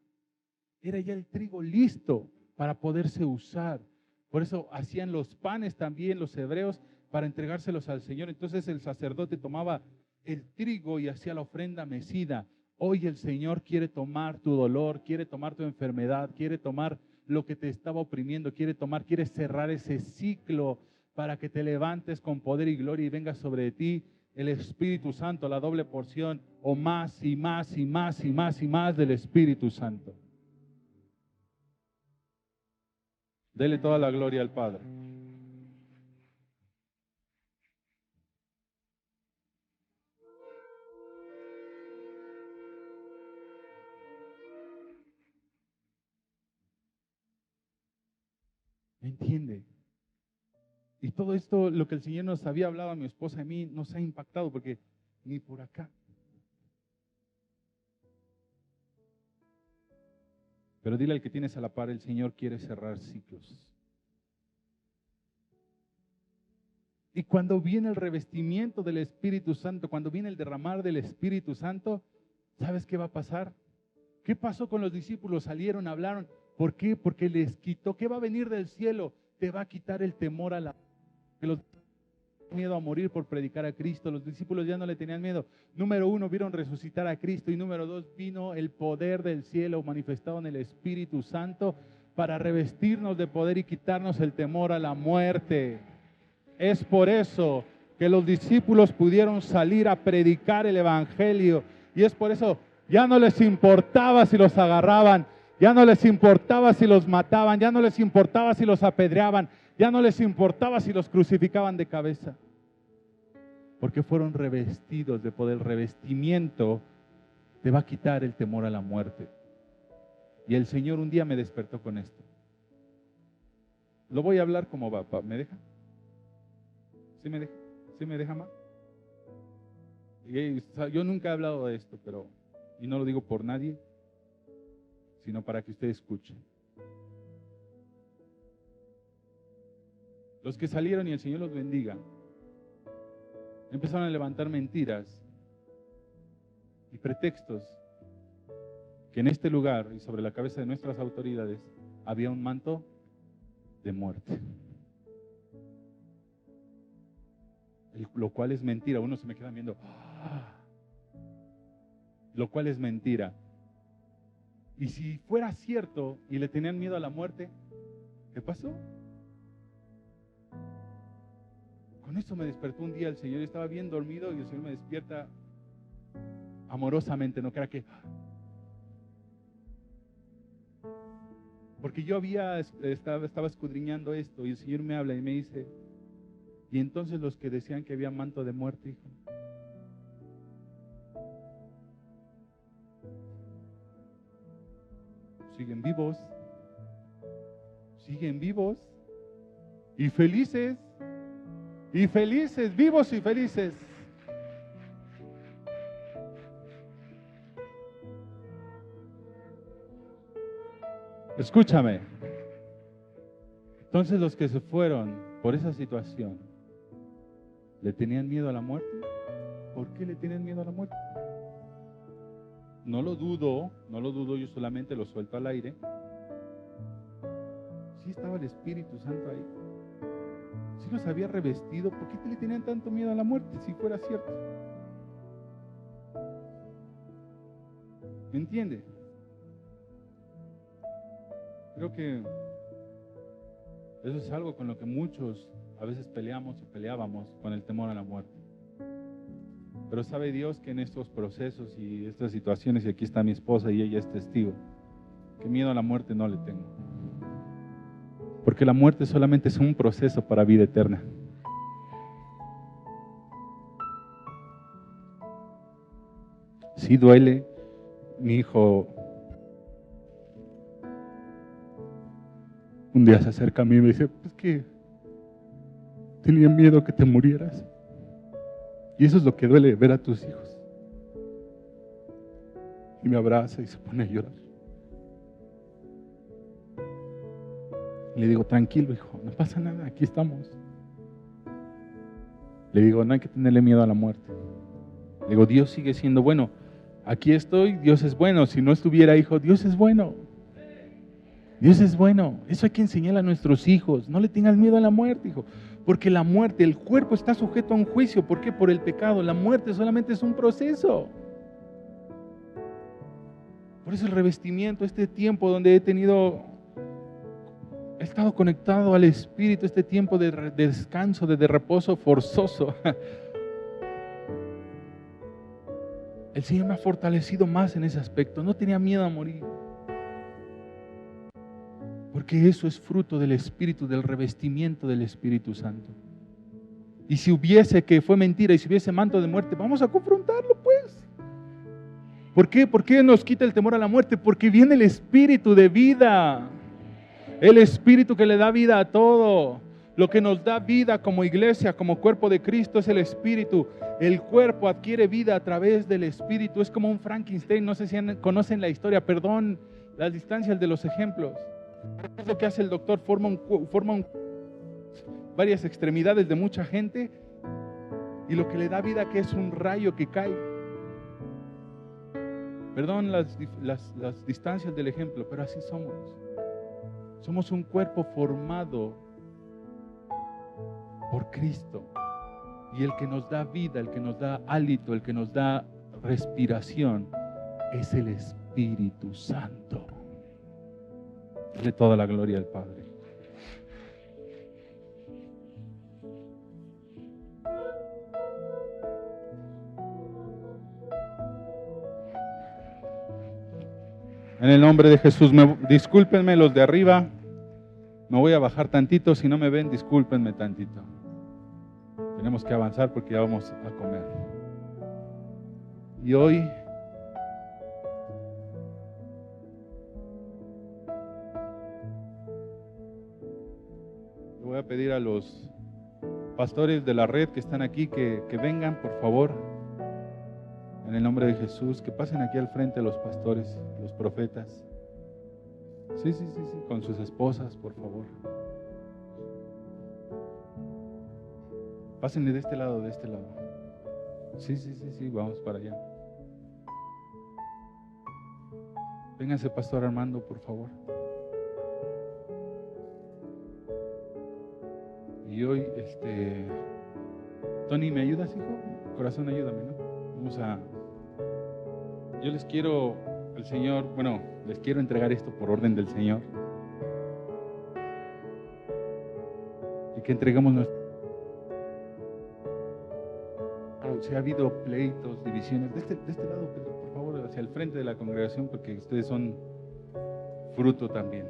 era ya el trigo listo para poderse usar. Por eso hacían los panes también los hebreos para entregárselos al Señor. Entonces el sacerdote tomaba el trigo y hacía la ofrenda mecida. Hoy el Señor quiere tomar tu dolor, quiere tomar tu enfermedad, quiere tomar lo que te estaba oprimiendo, quiere cerrar ese ciclo para que te levantes con poder y gloria y venga sobre ti el Espíritu Santo, la doble porción, o más y más y más y más y más del Espíritu Santo. Dele toda la gloria al Padre. ¿Me entiende? Y todo esto, lo que el Señor nos había hablado a mi esposa y a mí, nos ha impactado porque ni por acá. Pero dile al que tienes a la par, el Señor quiere cerrar ciclos. Y cuando viene el revestimiento del Espíritu Santo, cuando viene el derramar del Espíritu Santo, ¿sabes qué va a pasar? ¿Qué pasó con los discípulos? Salieron, hablaron. ¿Por qué? Porque les quitó. ¿Qué va a venir del cielo? Te va a quitar el temor a la... Que los miedo a morir por predicar a Cristo. Los discípulos ya no le tenían miedo. Número 1, vieron resucitar a Cristo. Y número 2, vino el poder del cielo manifestado en el Espíritu Santo para revestirnos de poder y quitarnos el temor a la muerte. Es por eso que los discípulos pudieron salir a predicar el Evangelio. Y es por eso ya no les importaba si los agarraban, ya no les importaba si los mataban, ya no les importaba si los apedreaban, ya no les importaba si los crucificaban de cabeza. Porque fueron revestidos de poder. El revestimiento te va a quitar el temor a la muerte. Y el Señor un día me despertó con esto. Lo voy a hablar como va. ¿Me deja? ¿Sí me deja? ¿Sí me deja más? Yo nunca he hablado de esto, y no lo digo por nadie, sino para que usted escuche. Los que salieron, y el Señor los bendiga, empezaron a levantar mentiras y pretextos que en este lugar y sobre la cabeza de nuestras autoridades había un manto de muerte. Lo cual es mentira. Uno se me queda viendo. Lo cual es mentira. Y si fuera cierto y le tenían miedo a la muerte, ¿qué pasó? Con esto me despertó un día el Señor. Yo estaba bien dormido y el Señor me despierta amorosamente. No crea que... Porque yo estaba escudriñando esto y el Señor me habla y me dice... Y entonces los que decían que había manto de muerte, hijo, siguen vivos y felices, vivos y felices. Escúchame. Entonces los que se fueron por esa situación, ¿le tenían miedo a la muerte? ¿Por qué le tienen miedo a la muerte? No lo dudo, yo solamente lo suelto al aire. Sí estaba el Espíritu Santo ahí. Sí los había revestido. ¿Por qué le tenían tanto miedo a la muerte si fuera cierto? ¿Me entiende? Creo que eso es algo con lo que muchos a veces peleamos y peleábamos, con el temor a la muerte. Pero sabe Dios que en estos procesos y estas situaciones, y aquí está mi esposa y ella es testigo, que miedo a la muerte no le tengo. Porque la muerte solamente es un proceso para vida eterna. Sí duele. Mi hijo un día se acerca a mí y me dice, es que tenía miedo que te murieras. Y eso es lo que duele, ver a tus hijos. Y me abraza y se pone a llorar. Y le digo, tranquilo hijo, no pasa nada, aquí estamos. Le digo, no hay que tenerle miedo a la muerte. Le digo, Dios sigue siendo bueno. Aquí estoy, Dios es bueno. Si no estuviera, hijo, Dios es bueno. Dios es bueno. Eso hay que enseñar a nuestros hijos. No le tengas miedo a la muerte, hijo. Porque la muerte, el cuerpo está sujeto a un juicio. ¿Por qué? Por el pecado. La muerte solamente es un proceso. Por eso el revestimiento, este tiempo donde he estado conectado al Espíritu, este tiempo de descanso, de reposo forzoso. El Señor me ha fortalecido más en ese aspecto. No tenía miedo a morir. Porque eso es fruto del Espíritu, del revestimiento del Espíritu Santo. Y si hubiese que fue mentira y si hubiese manto de muerte, vamos a confrontarlo pues. ¿Por qué? ¿Por qué nos quita el temor a la muerte? Porque viene el Espíritu de vida. El Espíritu que le da vida a todo. Lo que nos da vida como iglesia, como cuerpo de Cristo es el Espíritu. El cuerpo adquiere vida a través del Espíritu. Es como un Frankenstein. No sé si conocen la historia. Perdón las distancias de los ejemplos. Es lo que hace el doctor. Forma varias extremidades de mucha gente. Y lo que le da vida que es un rayo que cae. Perdón las distancias del ejemplo, pero así somos. Somos un cuerpo formado por Cristo. Y el que nos da vida, el que nos da hálito, el que nos da respiración, es el Espíritu Santo. Dale toda la gloria al Padre. En el nombre de Jesús, discúlpenme los de arriba. Me voy a bajar tantito, si no me ven, discúlpenme tantito. Tenemos que avanzar porque ya vamos a comer. Y hoy le voy a pedir a los pastores de la red que están aquí que vengan, por favor. En el nombre de Jesús, que pasen aquí al frente los pastores, los profetas. Sí, con sus esposas, por favor. Pásenle de este lado, de este lado. Sí, vamos para allá. Vénganse, Pastor Armando, por favor. Y hoy, Tony, ¿me ayudas, hijo? Corazón, ayúdame, ¿no? Yo les quiero, el Señor, les quiero entregar esto por orden del Señor. Y que entregamos nuestro... Si ha habido pleitos, divisiones, de este lado, por favor, hacia el frente de la congregación, porque ustedes son fruto también.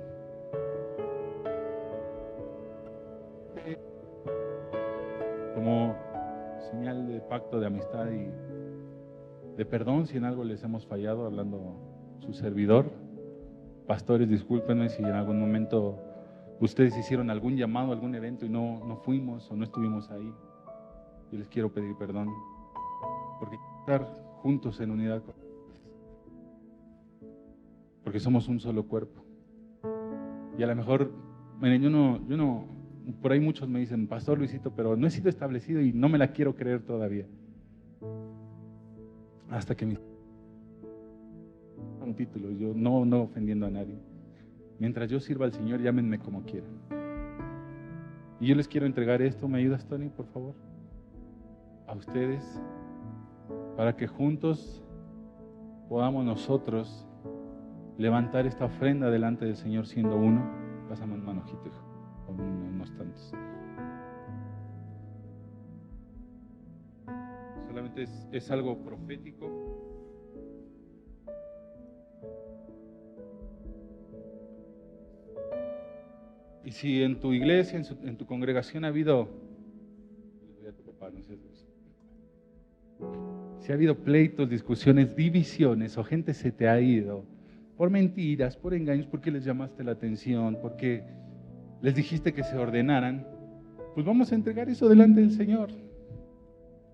Como señal de pacto de amistad y de perdón si en algo les hemos fallado, hablando su servidor. Pastores, discúlpenme si en algún momento ustedes hicieron algún llamado, algún evento y no fuimos o no estuvimos ahí. Yo les quiero pedir perdón, porque estar juntos en unidad, porque somos un solo cuerpo. Y a lo mejor, miren, yo no, por ahí muchos me dicen, Pastor Luisito, pero no he sido establecido y no me la quiero creer todavía. Hasta que un título, yo no ofendiendo a nadie. Mientras yo sirva al Señor, llámenme como quieran. Y yo les quiero entregar esto. ¿Me ayudas, Tony, por favor? A ustedes, para que juntos podamos nosotros levantar esta ofrenda delante del Señor siendo uno. Pásame un manojito, hijo, con unos tantos. Solamente es algo profético. si en tu iglesia, en tu congregación ha habido, si ha habido pleitos, discusiones, divisiones, o gente se te ha ido por mentiras, por engaños, porque les llamaste la atención, porque les dijiste que se ordenaran, pues vamos a entregar eso delante del Señor.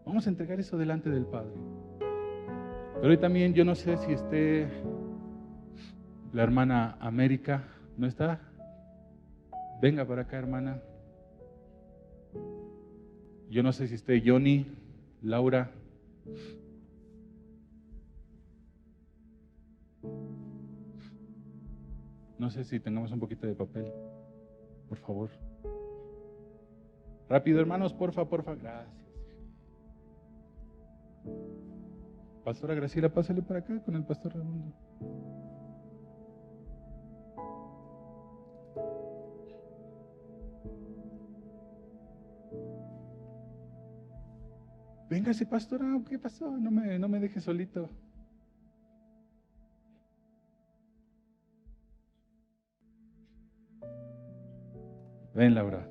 Vamos a entregar eso delante del Padre. Pero hoy también yo no sé si esté la hermana América. ¿No está? Venga para acá, hermana. Yo no sé si esté Johnny, Laura. No sé si tengamos un poquito de papel, por favor. Rápido, hermanos, porfa. Gracias. Pastora Graciela, pásale para acá con el pastor Raimundo. Véngase, pastora, ¿qué pasó? No me deje solito. Ven, Laura.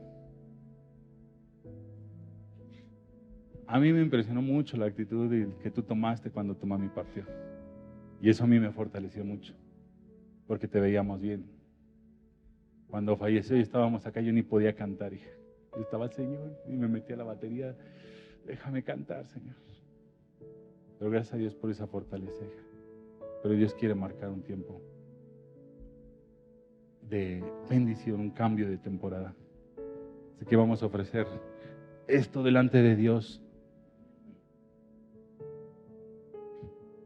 A mí me impresionó mucho la actitud que tú tomaste cuando tu mami partió. Y eso a mí me fortaleció mucho, porque te veíamos bien. Cuando falleció y estábamos acá, yo ni podía cantar, hija. Yo estaba al Señor y me metí a la batería. Déjame cantar, Señor. Pero gracias a Dios por esa fortaleza, hija. Pero Dios quiere marcar un tiempo de bendición, un cambio de temporada. Así que vamos a ofrecer esto delante de Dios.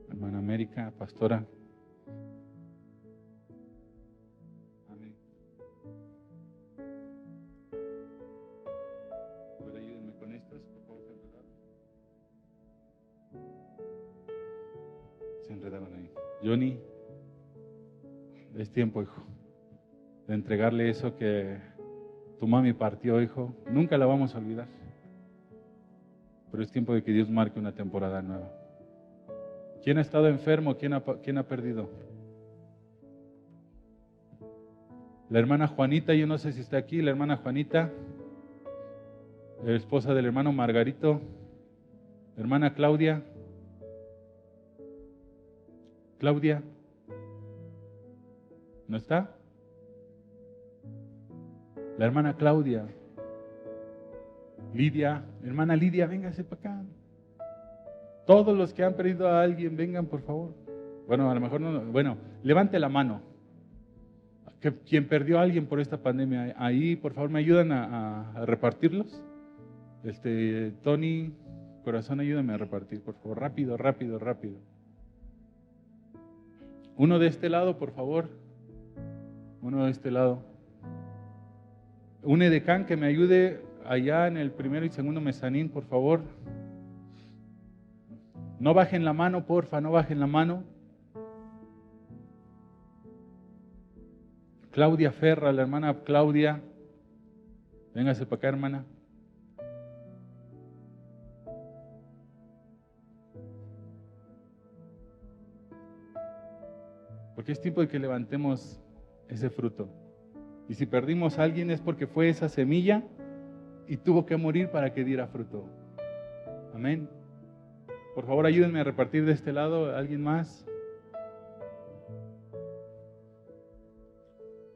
Hermana América, pastora. Amén. A ver, ayúdenme con estas, por favor, se enredaron ahí. Johnny, es tiempo, hijo, de entregarle eso que tu mami partió, hijo. Nunca la vamos a olvidar. Pero es tiempo de que Dios marque una temporada nueva. ¿Quién ha estado enfermo? ¿Quién ha perdido? La hermana Juanita, yo no sé si está aquí, la hermana Juanita, la esposa del hermano Margarito, hermana Claudia. Claudia, ¿no está? La hermana Claudia. Lidia, hermana Lidia, véngase para acá. Todos los que han perdido a alguien, vengan por favor. Bueno, a lo mejor no, bueno, levante la mano. Quien perdió a alguien por esta pandemia, ahí por favor me ayudan a repartirlos. Tony, corazón, ayúdame a repartir, por favor, rápido. Uno de este lado, por favor. Uno de este lado. Un edecán que me ayude allá en el primero y segundo mezanín, por favor. No bajen la mano, porfa, no bajen la mano. Claudia Ferra, la hermana Claudia. Véngase para acá, hermana. Porque es tiempo de que levantemos ese fruto. Y si perdimos a alguien es porque fue esa semilla y tuvo que morir para que diera fruto. Amén. Por favor, ayúdenme a repartir de este lado. ¿Alguien más?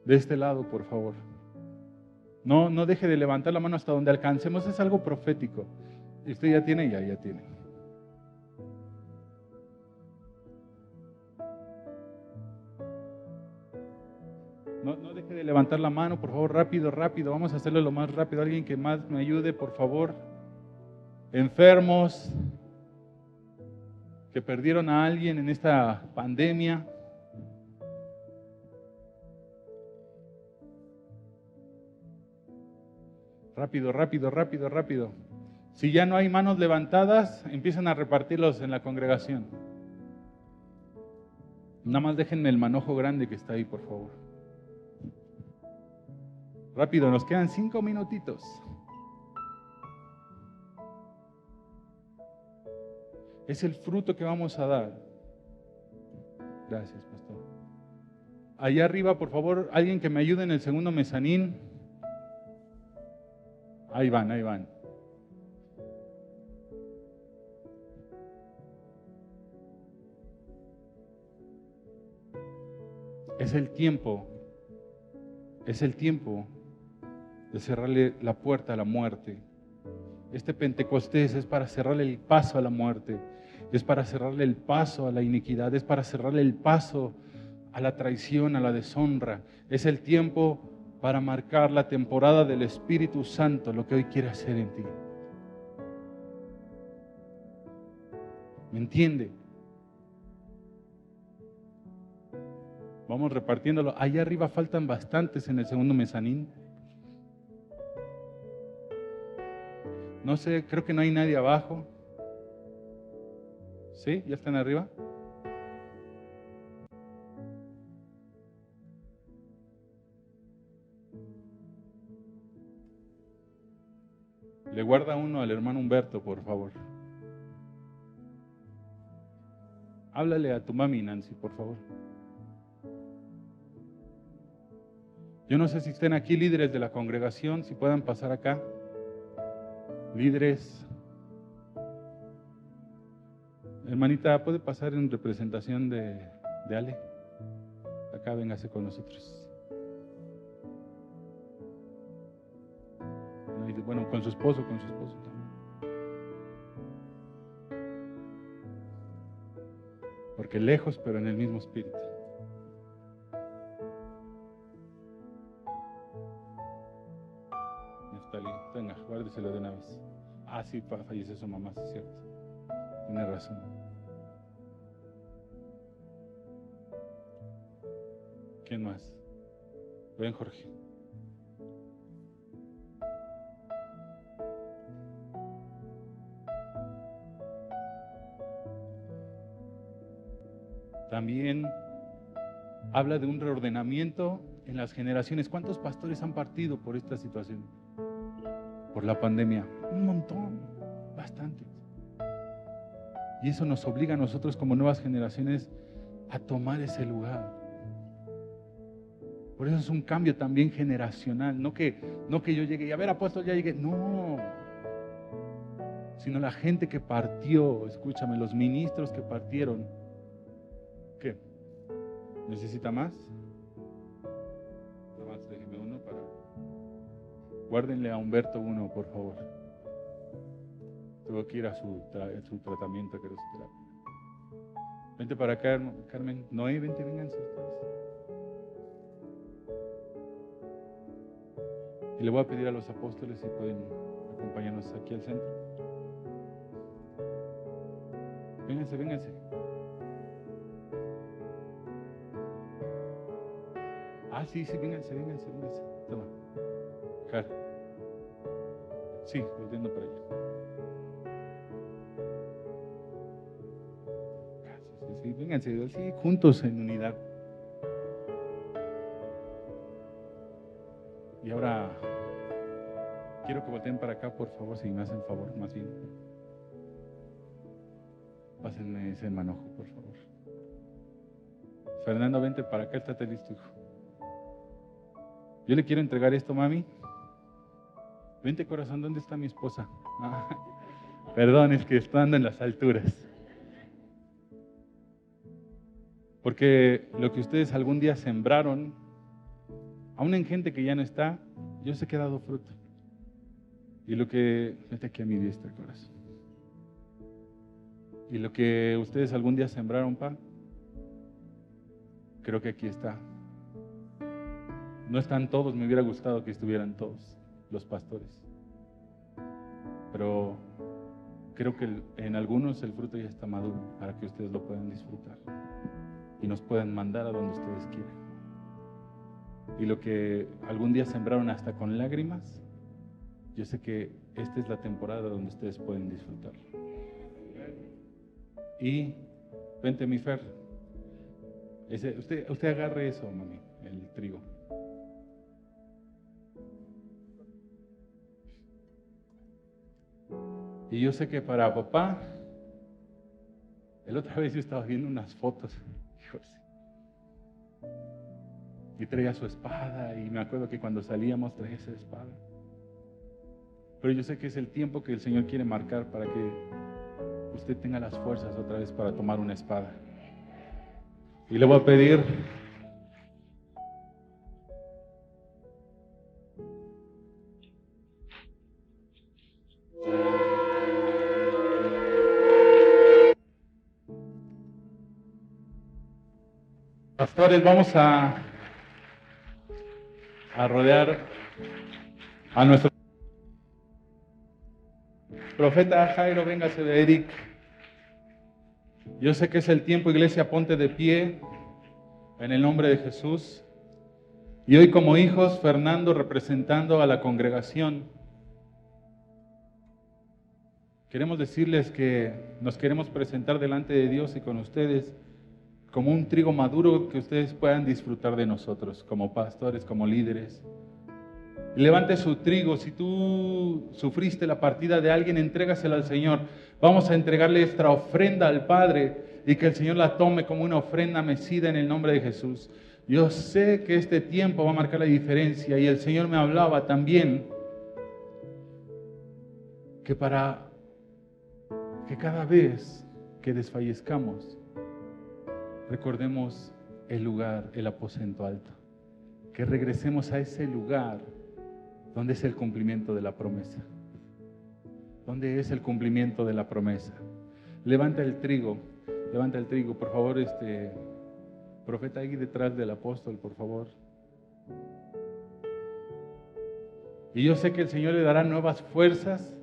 De este lado, por favor. No deje de levantar la mano hasta donde alcancemos. Es algo profético. ¿Y usted ya tiene? Ya tiene. No deje de levantar la mano, por favor, rápido. Vamos a hacerlo lo más rápido. Alguien que más me ayude, por favor. Enfermos que perdieron a alguien en esta pandemia. Rápido. Si ya no hay manos levantadas, empiezan a repartirlos en la congregación. Nada más déjenme el manojo grande que está ahí, por favor. Rápido, nos quedan 5 minutitos. Es el fruto que vamos a dar. Gracias, pastor. Allá arriba, por favor, alguien que me ayude en el segundo mezanín. Ahí van, ahí van. Es el tiempo de cerrarle la puerta a la muerte. Este Pentecostés es para cerrarle el paso a la muerte, es para cerrarle el paso a la iniquidad, es para cerrarle el paso a la traición, a la deshonra. Es el tiempo para marcar la temporada del Espíritu Santo, lo que hoy quiere hacer en ti. ¿Me entiende? Vamos repartiéndolo. Allá arriba faltan bastantes en el segundo mezanín. No sé, creo que no hay nadie abajo. ¿Sí? ¿Ya están arriba? Le guarda uno al hermano Humberto, por favor. Háblale a tu mami, Nancy, por favor. Yo no sé si estén aquí líderes de la congregación, si puedan pasar acá. Líderes. Hermanita, ¿puede pasar en representación de Ale? Acá, véngase con nosotros. Bueno, con su esposo también. Porque lejos, pero en el mismo espíritu. Está lindo. Venga, guárdeselo de una vez. Ah, sí, falleció su mamá, sí es cierto. Tiene razón. ¿Quién más? Ven, Jorge. También habla de un reordenamiento en las generaciones. ¿Cuántos pastores han partido por esta situación? Por la pandemia. Un montón, bastantes. Y eso nos obliga a nosotros como nuevas generaciones a tomar ese lugar. Por eso es un cambio también generacional. No que yo llegue y a ver, apóstol, ya llegué. No. Sino la gente que partió, escúchame, los ministros que partieron. ¿Qué? ¿Necesita más? Nada más déjeme uno para... Guárdenle a Humberto uno, por favor. Tuvo que ir a su tratamiento, que era su terapia. Vente para acá, Carmen. Noé, vente, vénganse ustedes. Y le voy a pedir a los apóstoles si pueden acompañarnos aquí al centro. Vénganse, vénganse. Ah, sí, vénganse. Toma. Car. Sí, volviendo para allá. Sí, vénganse, sí, juntos en unidad. Y ahora quiero que volteen para acá, por favor, si me hacen favor, más bien. Pásenme ese manojo, por favor. Fernando, vente para acá, estate listo, hijo. Yo le quiero entregar esto, mami. Vente, corazón, ¿dónde está mi esposa? Ah, perdón, es que estoy andando en las alturas. Porque lo que ustedes algún día sembraron, aún en gente que ya no está, yo sé que ha dado fruto. Y lo que, vete aquí a mi diestra, corazón. Y lo que ustedes algún día sembraron, pa, creo que aquí está. No están todos, me hubiera gustado que estuvieran todos los pastores. Pero creo que en algunos el fruto ya está maduro para que ustedes lo puedan disfrutar y nos puedan mandar a donde ustedes quieran. Y lo que algún día sembraron hasta con lágrimas, yo sé que esta es la temporada donde ustedes pueden disfrutarlo. Y vente, mi Fer. Usted agarre eso, mami, el trigo. Y yo sé que para papá, el otra vez yo estaba viendo unas fotos, hijos, y traía su espada, y me acuerdo que cuando salíamos traía esa espada. Pero yo sé que es el tiempo que el Señor quiere marcar para que usted tenga las fuerzas otra vez para tomar una espada. Y le voy a pedir pastores, vamos a rodear a nuestro profeta Jairo. Véngase de Eric. Yo sé que es el tiempo, iglesia, ponte de pie en el nombre de Jesús. Y hoy como hijos, Fernando representando a la congregación, queremos decirles que nos queremos presentar delante de Dios y con ustedes como un trigo maduro que ustedes puedan disfrutar de nosotros, como pastores, como líderes. Levante su trigo. Si tú sufriste la partida de alguien, entrégasela al Señor. Vamos a entregarle esta ofrenda al Padre y que el Señor la tome como una ofrenda mecida en el nombre de Jesús. Yo sé que este tiempo va a marcar la diferencia y el Señor me hablaba también que para que cada vez que desfallezcamos, recordemos el lugar, el aposento alto. Que regresemos a ese lugar donde es el cumplimiento de la promesa. ¿Dónde es el cumplimiento de la promesa? Levanta el trigo, por favor, profeta ahí detrás del apóstol, por favor. Y yo sé que el Señor le dará nuevas fuerzas,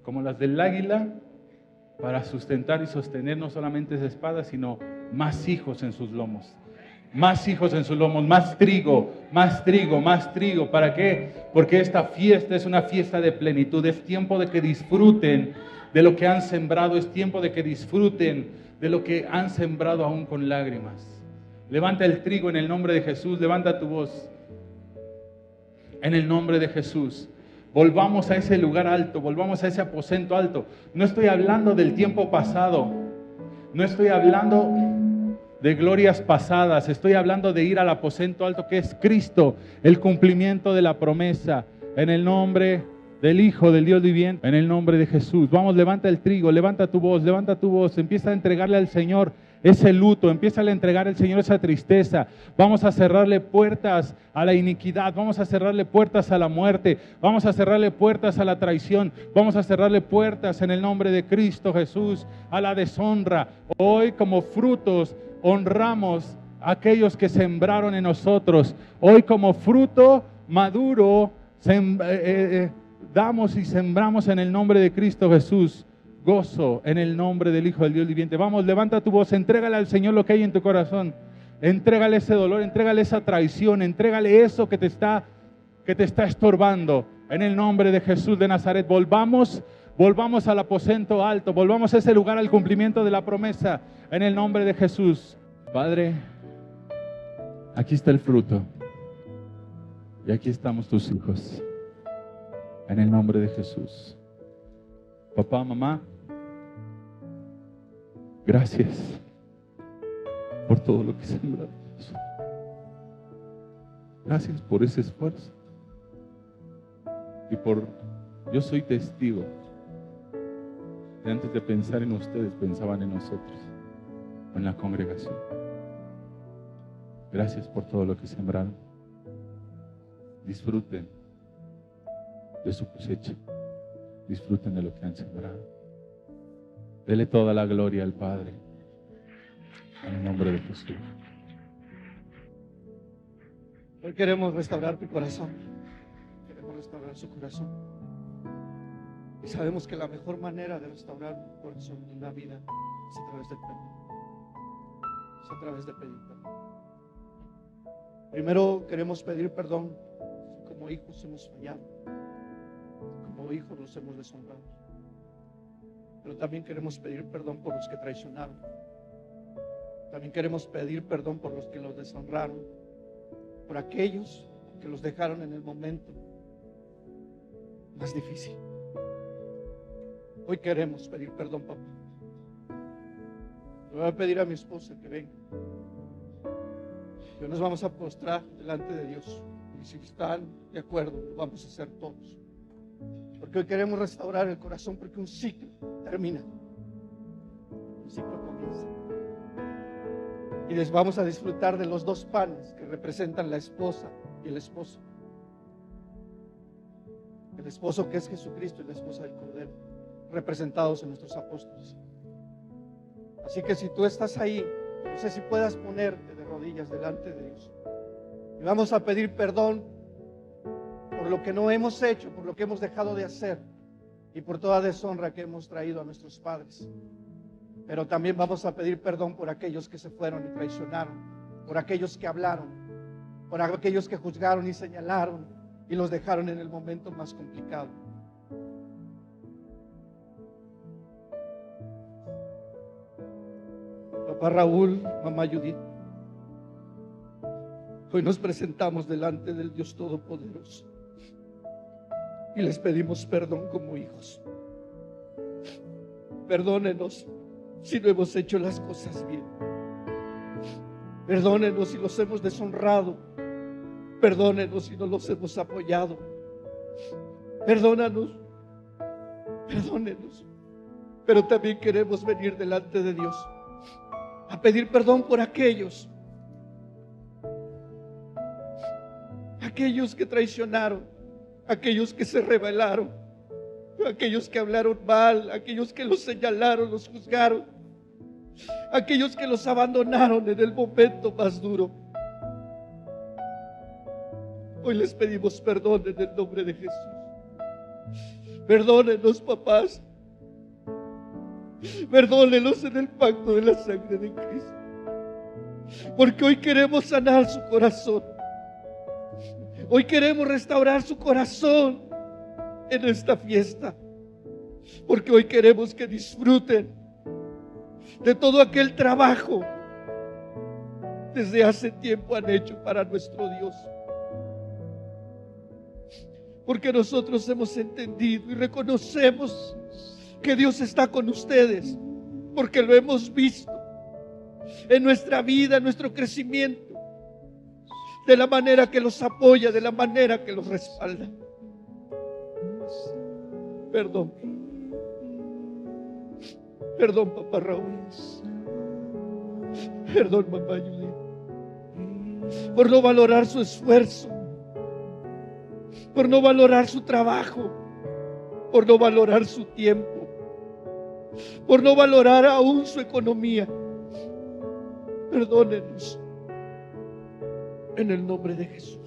como las del águila, para sustentar y sostener no solamente esa espada, sino más hijos en sus lomos. Más hijos en sus lomos, más trigo, más trigo, más trigo. ¿Para qué? Porque esta fiesta es una fiesta de plenitud. Es tiempo de que disfruten de lo que han sembrado. Es tiempo de que disfruten de lo que han sembrado aún con lágrimas. Levanta el trigo en el nombre de Jesús. Levanta tu voz. En el nombre de Jesús. Volvamos a ese lugar alto. Volvamos a ese aposento alto. No estoy hablando del tiempo pasado. No estoy hablando de glorias pasadas. Estoy hablando de ir al aposento alto que es Cristo, el cumplimiento de la promesa, en el nombre del Hijo del Dios viviente, en el nombre de Jesús. Vamos, levanta el trigo, levanta tu voz, empieza a entregarle al Señor ese luto, empieza a entregar al Señor esa tristeza. Vamos a cerrarle puertas a la iniquidad, vamos a cerrarle puertas a la muerte, vamos a cerrarle puertas a la traición, vamos a cerrarle puertas en el nombre de Cristo Jesús a la deshonra. Hoy como frutos honramos a aquellos que sembraron en nosotros. Hoy como fruto maduro damos y sembramos en el nombre de Cristo Jesús gozo en el nombre del Hijo del Dios viviente. Vamos, levanta tu voz, entrégale al Señor lo que hay en tu corazón. Entrégale ese dolor, entrégale esa traición, entrégale eso que te está estorbando. En el nombre de Jesús de Nazaret, volvamos al aposento alto, volvamos a ese lugar al cumplimiento de la promesa. En el nombre de Jesús. Padre, aquí está el fruto. Y aquí estamos tus hijos. En el nombre de Jesús. Papá, mamá, gracias por todo lo que sembraste. Gracias por ese esfuerzo. Yo soy testigo de antes de pensar en ustedes, pensaban en nosotros, en la congregación. Gracias por todo lo que sembraron. Disfruten de su cosecha. Disfruten de lo que han sembrado. Dele toda la gloria al Padre. En el nombre de Jesús. Hoy queremos restaurar tu corazón. Queremos restaurar su corazón. Y sabemos que la mejor manera de restaurar un corazón y una vida es a través del perdón. Es a través de pedir perdón. Primero queremos pedir perdón. Como hijos hemos fallado. Como hijos los hemos deshonrado. Pero también queremos pedir perdón por los que traicionaron. También queremos pedir perdón por los que los deshonraron. Por aquellos que los dejaron en el momento más difícil. Hoy queremos pedir perdón, papá. Le voy a pedir a mi esposa que venga. Y nos vamos a postrar delante de Dios. Y si están de acuerdo, lo vamos a hacer todos. Porque hoy queremos restaurar el corazón, porque un ciclo termina, un ciclo comienza. Y les vamos a disfrutar de los dos panes que representan la esposa y el esposo. El esposo que es Jesucristo y la esposa del Cordero, representados en nuestros apóstoles. Así que si tú estás ahí, no sé si puedas ponerte de rodillas delante de Dios. Y vamos a pedir perdón por lo que no hemos hecho, por lo que hemos dejado de hacer y por toda deshonra que hemos traído a nuestros padres. Pero también vamos a pedir perdón por aquellos que se fueron y traicionaron, por aquellos que hablaron, por aquellos que juzgaron y señalaron y los dejaron en el momento más complicado. Papá Raúl, mamá Judith, hoy nos presentamos delante del Dios Todopoderoso y les pedimos perdón como hijos. Perdónenos si no hemos hecho las cosas bien. Perdónenos si los hemos deshonrado. Perdónenos si no los hemos apoyado. Perdónanos. Perdónenos. Pero también queremos venir delante de Dios a pedir perdón por aquellos que traicionaron, aquellos que se rebelaron, aquellos que hablaron mal, aquellos que los señalaron, los juzgaron, aquellos que los abandonaron en el momento más duro. Hoy les pedimos perdón en el nombre de Jesús. Perdónenos, papás. Perdónenos en el pacto de la sangre de Cristo. Porque hoy queremos sanar su corazón. Hoy queremos restaurar su corazón en esta fiesta. Porque hoy queremos que disfruten de todo aquel trabajo desde hace tiempo han hecho para nuestro Dios. Porque nosotros hemos entendido y reconocemos que Dios está con ustedes, porque lo hemos visto en nuestra vida, en nuestro crecimiento, de la manera que los apoya, de la manera que los respalda. Perdón. Perdón, papá Raúl. Perdón, mamá Judith, por no valorar su esfuerzo, por no valorar su trabajo, por no valorar su tiempo, por no valorar aún su economía. Perdónenos en el nombre de Jesús.